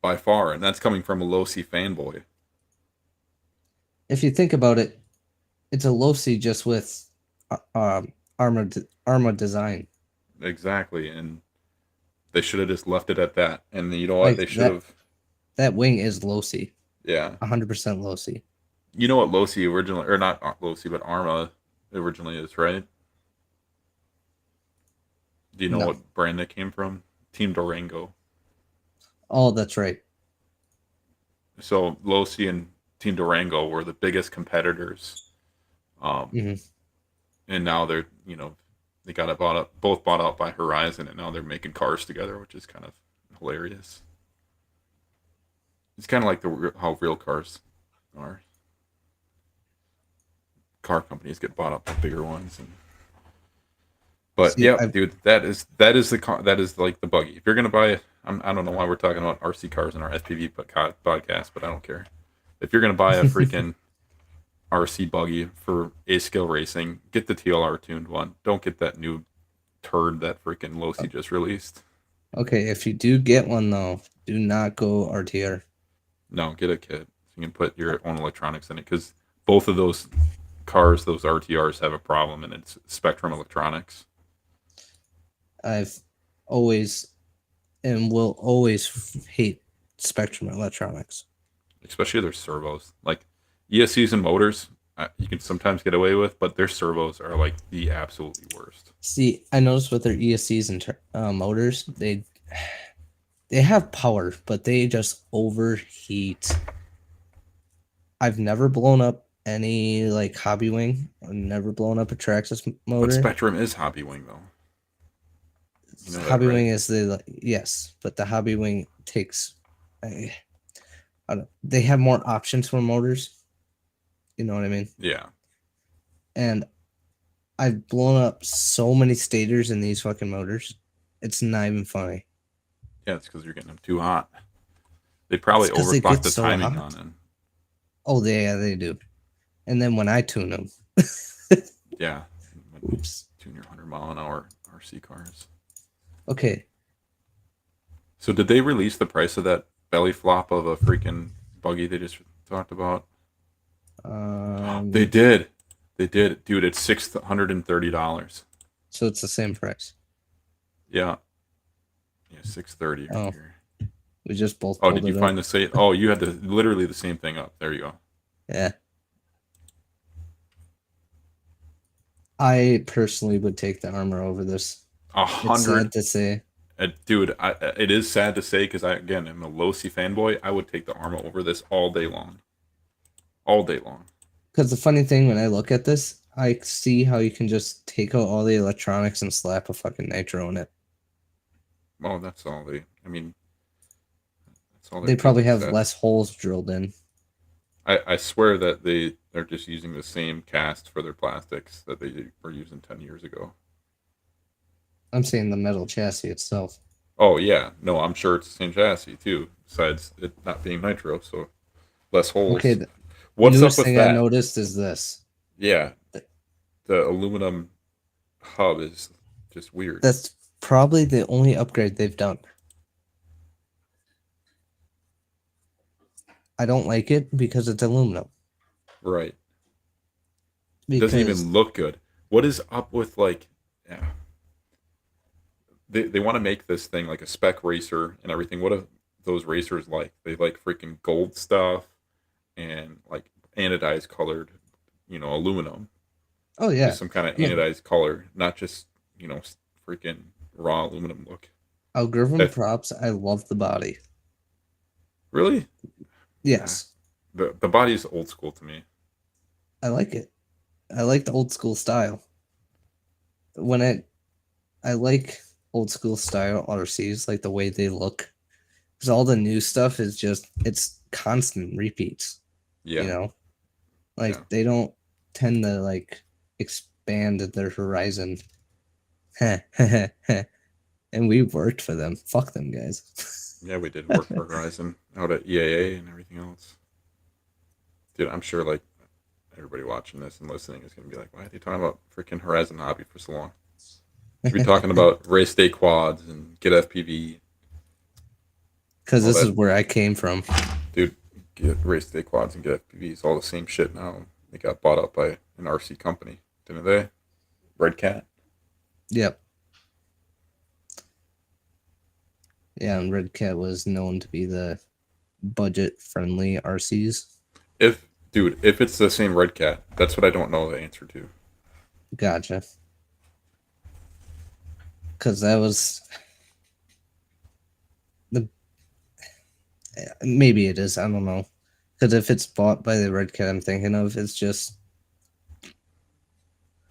by far, and that's coming from a Losi fanboy. If you think about it, it's a Losi just with armor design. Exactly, and they should have just left it at that. And you know what? Like They should have. that wing is Losi. Yeah. 100% Losi. You know what Losi originally, or not Losi, but Arma originally is, right? Do you know No. what brand it came from? Team Durango. Oh, that's right. So Losi and Team Durango were the biggest competitors, hmm and now they're they got it bought up, both bought out by Horizon, and now they're making cars together, which is kind of hilarious. It's kind of like how real cars are. Car companies get bought up by bigger ones, but See, yeah, dude, that is the car, that is like the buggy. If you're gonna buy it, I don't know why we're talking about RC cars in our FPV podcast, but I don't care. If you're gonna buy a freaking RC buggy for A scale racing, get the TLR tuned one. Don't get that new turd that freaking Losi just released. Okay, if you do get one though, do not go RTR. No, get a kit. So you can put your own electronics in it, because both of those cars, those RTRs, have a problem, and it's Spectrum Electronics. I've always and will always hate Spectrum Electronics. Especially their servos. Like ESCs and motors, you can sometimes get away with, but their servos are like the absolutely worst. See, I noticed with their ESCs and motors, they have power, but they just overheat. I've never blown up any like hobby wing. I've never blown up a Traxxas But motor. Spectrum is Hobby Wing, though. You know that, Hobby right? wing is yes, but the hobby wing takes. I don't, they have more options for motors. You know what I mean? Yeah. And I've blown up so many stators in these fucking motors. It's not even funny. Yeah, it's because you're getting them too hot. They probably It's 'cause they overclock get the so timing hot. on it. Oh, they do. And then when I tune them, Yeah. oops. 200-mile-an-hour RC cars. Okay, So did they release the price of that belly flop of a freaking buggy they just talked about? They did. They did. Dude, it's $630. so it's the same price. Yeah. Yeah, 630 right Oh. here. We just both. Oh, pulled did you it find up. the same? Oh, you had literally the same thing up. There you go. Yeah. I personally would take the armor over this. It's 100. sad to say. Dude, it is sad to say, because again, I'm a Losi fanboy. I would take the Arma over this all day long. All day long. Because the funny thing, when I look at this, I see how you can just take out all the electronics and slap a fucking nitro in it. Oh, that's all they. I mean, that's all They probably have set. less holes drilled in. I swear that they're just using the same cast for their plastics that they were using 10 years ago. I'm saying the metal chassis itself. Oh yeah, no, I'm sure it's the same chassis too. Besides it not being nitro, so less holes. Okay, the What's up newest with thing that? I noticed is this. Yeah, the aluminum hub is just weird. That's probably the only upgrade they've done. I don't like it because it's aluminum. Right. It Because doesn't even look good. What is up with like? Yeah. They want to make this thing like a spec racer and everything. What are those racers like? They like freaking gold stuff. and like anodized colored, aluminum Oh with yeah. some kind of I mean, anodized color, not just freaking raw aluminum look. I'll give them That props. I love the body. really, yeah, Yes, the body is old school to me. I like it. I like the old school style. When I like old school style RCs, like the way they look. Because all the new stuff is just it's constant repeats. You Yeah, know, yeah, like they don't tend to like expand their horizon. And we worked for them. Fuck them guys. yeah. We did work for Horizon out at EAA and everything else, dude. I'm sure like everybody watching this and listening is gonna be like, why are they talking about freaking Horizon Hobby for so long? Should be talking about race day quads and get FPV, Because all this is that, where I came from. dude. Get race day quads and get FPVs, all the same shit now. They got bought up by an RC company, didn't they? Red Cat. Yep. Yeah, and Red Cat was known to be the budget friendly RCs. If it's the same Red Cat, that's what I don't know the answer to. Gotcha. Because that was the maybe it is. I don't know. Because if it's bought by the Red Cat I'm thinking of, it's just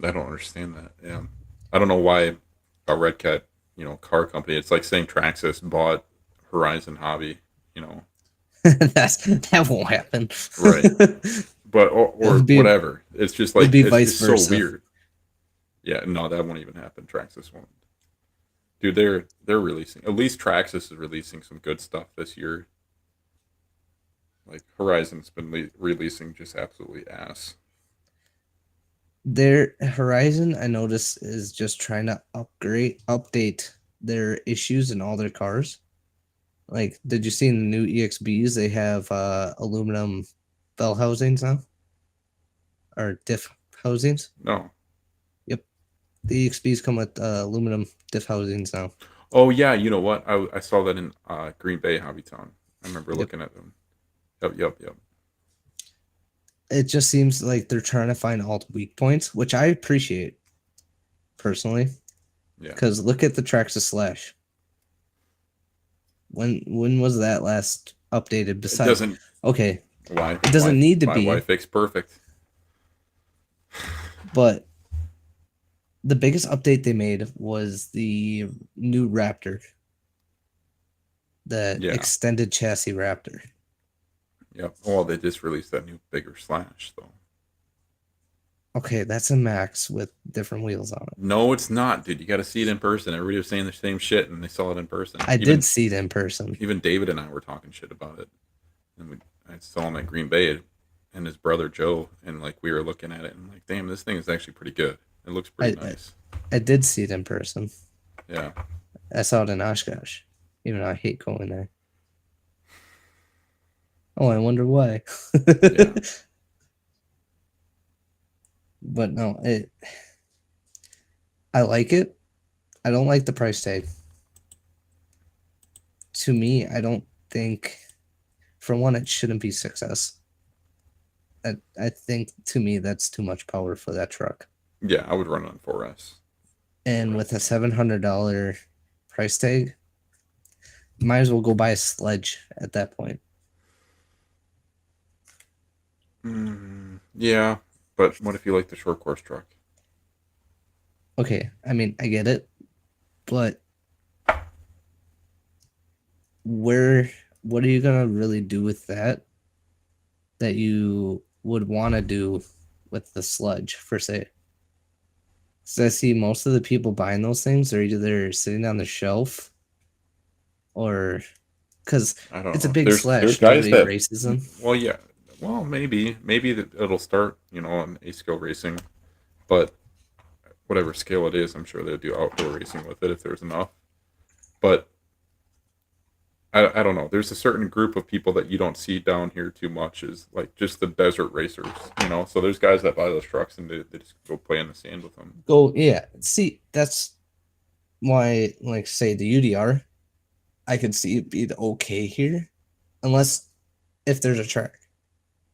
I don't understand that. Yeah, I don't know why a Red Cat, car company. It's like saying Traxxas bought Horizon Hobby. that won't happen. Right. But or It'd be whatever. It's just it'd like be it's vice just so versa. weird. Yeah, no, that won't even happen. Traxxas won't. Dude, they're releasing. At least Traxxas is releasing some good stuff this year. Like Horizon's been releasing just absolutely ass. Their Horizon, I notice, is just trying to update their issues in all their cars. Like, did you see in the new EXBs they have aluminum bell housings now? Or diff housings? No. Yep. The EXBs come with aluminum diff housings now. Oh yeah, you know what? I saw that in Green Bay Hobby Town. I remember Yep. looking at them. Yep. It just seems like they're trying to find all the weak points, which I appreciate personally. Yeah. Because look at the Traxxas Slash. When was that last updated? It Besides, doesn't. okay, Why? it doesn't need to why, be, Why fix perfect? but the biggest update they made was the new Raptor, the Yeah. extended chassis Raptor. Yep. Well, they just released that new bigger Slash though. Okay, that's a Max with different wheels on it. No, it's not, dude. You got to see it in person. Everybody was saying the same shit, and they saw it in person. I did see it in person. Even David and I were talking shit about it, and I saw him at Green Bay, and his brother Joe, and like we were looking at it, and like, damn, this thing is actually pretty good. It looks pretty nice. I did see it in person. Yeah. I saw it in Oshkosh, even though I hate going there. Oh, I wonder why. Yeah. But no, I like it. I don't like the price tag. To me, I don't think, for one, it shouldn't be 6S. I think to me that's too much power for that truck. Yeah, I would run it on 4S. And with a $700 price tag, might as well go buy a sledge at that point. Yeah, but what if you like the short course truck? Okay, I mean, I get it, but what are you gonna really do with that you would want to do with the sludge, per se? So I see most of the people buying those things are either sitting on the shelf or because I don't it's a know. big There's slash. guys Nobody that races them. Well, yeah. Well, maybe that it'll start, on A scale racing, but whatever scale it is, I'm sure they'll do outdoor racing with it if there's enough. But I don't know. There's a certain group of people that you don't see down here too much, is like just the desert racers, So there's guys that buy those trucks and they just go play in the sand with them. Go, yeah. See, that's why, like, say the UDR, I could see it being okay here, unless if there's a track.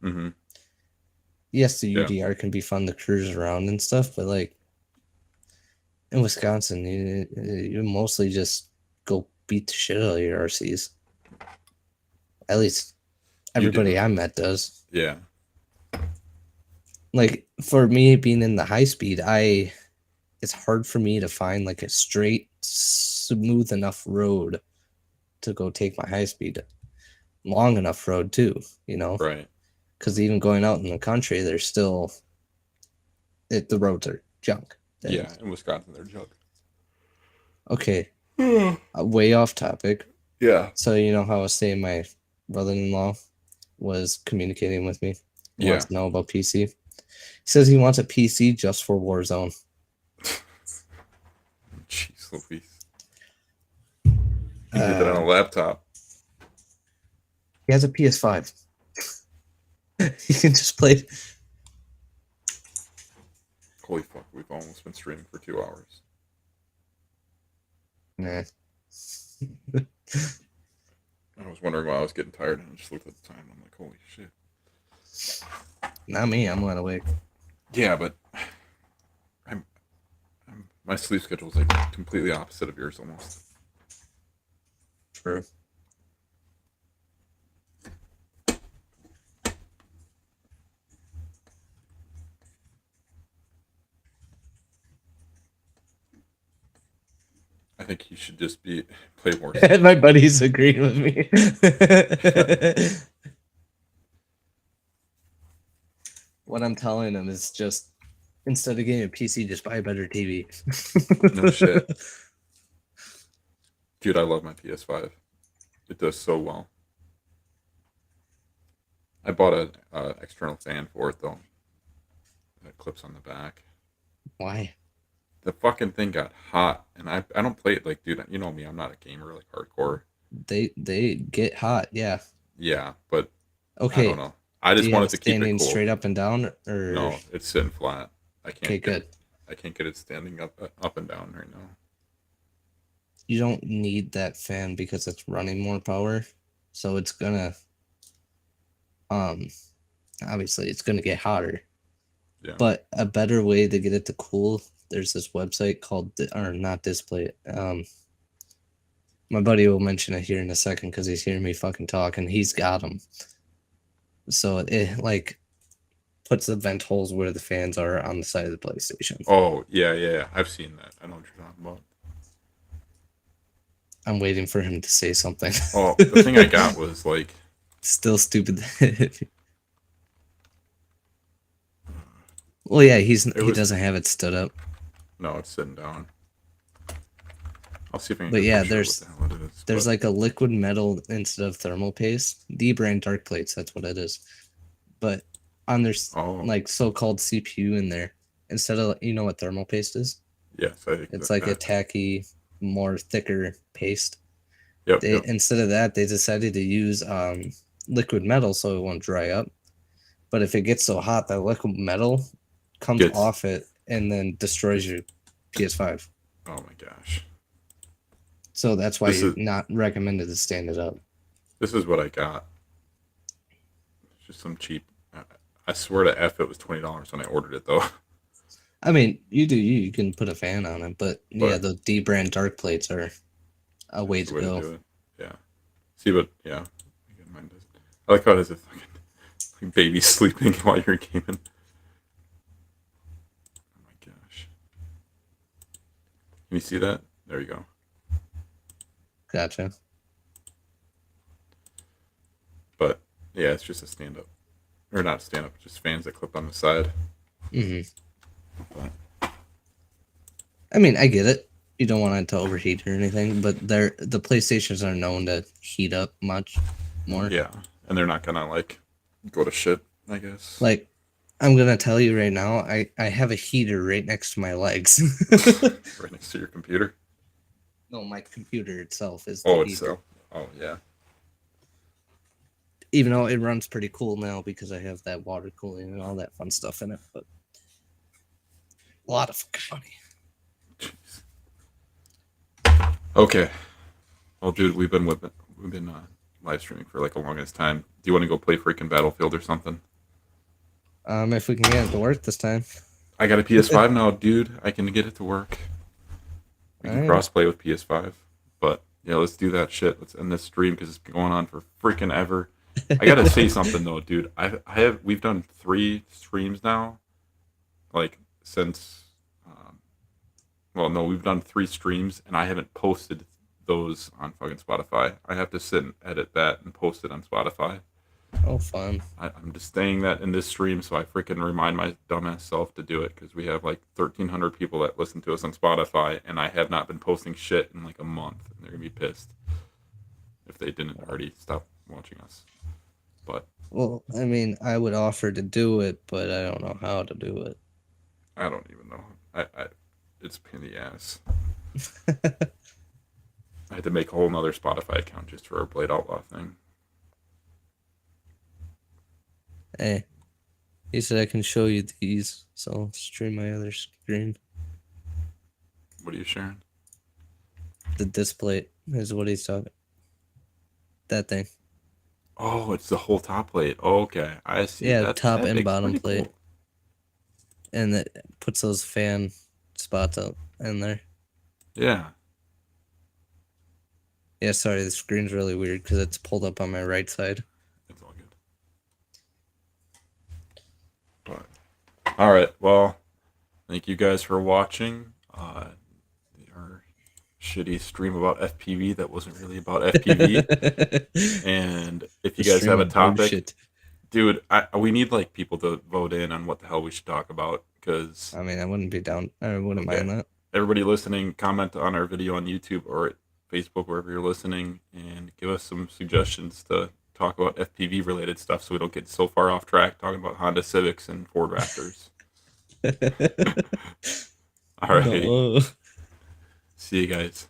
Mm-hmm. Yes, the Yeah. UDR can be fun to cruise around and stuff, but like in Wisconsin, you mostly just go beat the shit out of your RCs. At least You do. everybody I met does. Yeah. Like for me being in the high speed, it's hard for me to find like a straight, smooth enough road to go take my high speed. Long enough road too, Right. because even going out in the country, there's still the roads are junk. Yeah. In Wisconsin, they're junk. Okay, way off topic. Yeah. So you know how I was saying my brother-in-law was communicating with me. He Yeah. wants to know about PC. He says he wants a PC just for Warzone. Jeez Louise. You can get that on a laptop. He has a PS5. He can just play. Holy fuck, we've almost been streaming for 2 hours. Nah. I was wondering why I was getting tired, and I just looked at the time, and I'm like, holy shit. Not me. I'm wide awake. Yeah, but my sleep schedule is like completely opposite of yours almost. True. I think you should just play more. My buddies agreed with me. What I'm telling them is just instead of getting a PC, just buy a better TV. No shit. Dude, I love my PS5. It does so well. I bought an external fan for it though. That clips on the back. Why? The fucking thing got hot, and I don't play it like, dude. You know me, I'm not a gamer like hardcore. They get hot, yeah. Yeah, but Okay. I don't know. I just wanted to keep it standing cool. straight up and down, or No, it's sitting flat. I can't. Okay, good. I can't get it standing up and down right now. You don't need that fan because it's running more power, so it's gonna obviously it's gonna get hotter. Yeah. But a better way to get it to cool, there's this website called or not Display. My buddy will mention it here in a second because he's hearing me fucking talk, and he's got them. So it like puts the vent holes where the fans are on the side of the PlayStation. Oh yeah. I've seen that. I know what you're talking about. I'm waiting for him to say something. Oh, the thing I got was like still stupid. Well, yeah, he doesn't have it stood up. No, it's sitting down. I'll see if I can. But get a yeah, picture of what the hell it is, there's but- like a liquid metal instead of thermal paste. D brand dark plates, that's what it is. But on their like so-called CPU in there, instead of what thermal paste is? Yes, I think it's like a tacky, more thicker paste. Yep, Instead of that, they decided to use liquid metal so it won't dry up. But if it gets so hot, that liquid metal comes off it and then destroys your PS5. Oh my gosh. So that's why you're not recommended to stand it up. This is what I got. It's just some cheap. I swear to F, it was $20 when I ordered it though. I mean, you can put a fan on it, but yeah, the D brand dark plates are a way to go. Do it. Yeah. See, but yeah, mine does. I like how it has a fucking baby sleeping while you're gaming. Oh my gosh. Can you see that? There you go. Gotcha. But yeah, it's just a stand up. Or not stand up, just fans that clip on the side. But, I mean, I get it. You don't want it to overheat or anything, but the PlayStations are known to heat up much more. Yeah, and they're not gonna like go to shit, I guess. Like, I'm gonna tell you right now, I have a heater right next to my legs. Right next to your computer? No, my computer itself is the heater. Itself. Oh yeah. Even though it runs pretty cool now because I have that water cooling and all that fun stuff in it, but a lot of fucking money. Jeez. Okay. Well, dude, we've been live streaming for like the longest time. Do you want to go play freaking Battlefield or something? If we can get it to work this time. I got a PS5 now, dude. I can get it to work. We can Alright. crossplay with PS5. But yeah, let's do that shit. Let's end this stream because it's been going on for freaking ever. I gotta say something though, dude. We've done 3 streams now, like since. Well, no, we've done 3 streams, and I haven't posted those on fucking Spotify. I have to sit and edit that and post it on Spotify. Oh, fun. I'm just saying that in this stream, so I freaking remind my dumbass self to do it, because we have like 1,300 people that listen to us on Spotify, and I have not been posting shit in like a month, and they're gonna be pissed if they didn't already stop watching us. But Well, I mean, I would offer to do it, but I don't know how to do it. I don't even know. It's a pain in the ass. I had to make a whole nother Spotify account just for our Blade Outlaw thing. Hey, he said I can show you these, so I'll stream my other screen. What are you sharing? The display is what he's talking. That thing. Oh, it's the whole top plate. Oh, okay, I see. Yeah, That top and makes bottom pretty plate. cool. And it puts those fan spots out in there. Yeah. Yeah, sorry, the screen's really weird because it's pulled up on my right side. It's all good. But all right, well, thank you guys for watching our shitty stream about FPV that wasn't really about FPV. And if you guys have a topic, dude, we need like people to vote in on what the hell we should talk about, because I mean, I wouldn't be down. I wouldn't mind that. Everybody listening, comment on our video on YouTube or Facebook, wherever you're listening, and give us some suggestions to talk about FPV related stuff so we don't get so far off track talking about Honda Civics and Ford Raptors. All right. No. See you guys.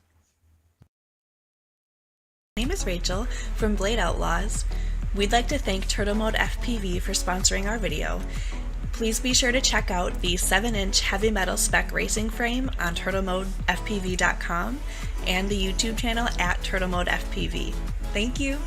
My name is Rachel from Blade Outlaws. We'd like to thank Turtle Mode FPV for sponsoring our video. Please be sure to check out the 7-inch heavy metal spec racing frame on turtlemodefpv.com and the YouTube channel at Turtle Mode FPV. Thank you.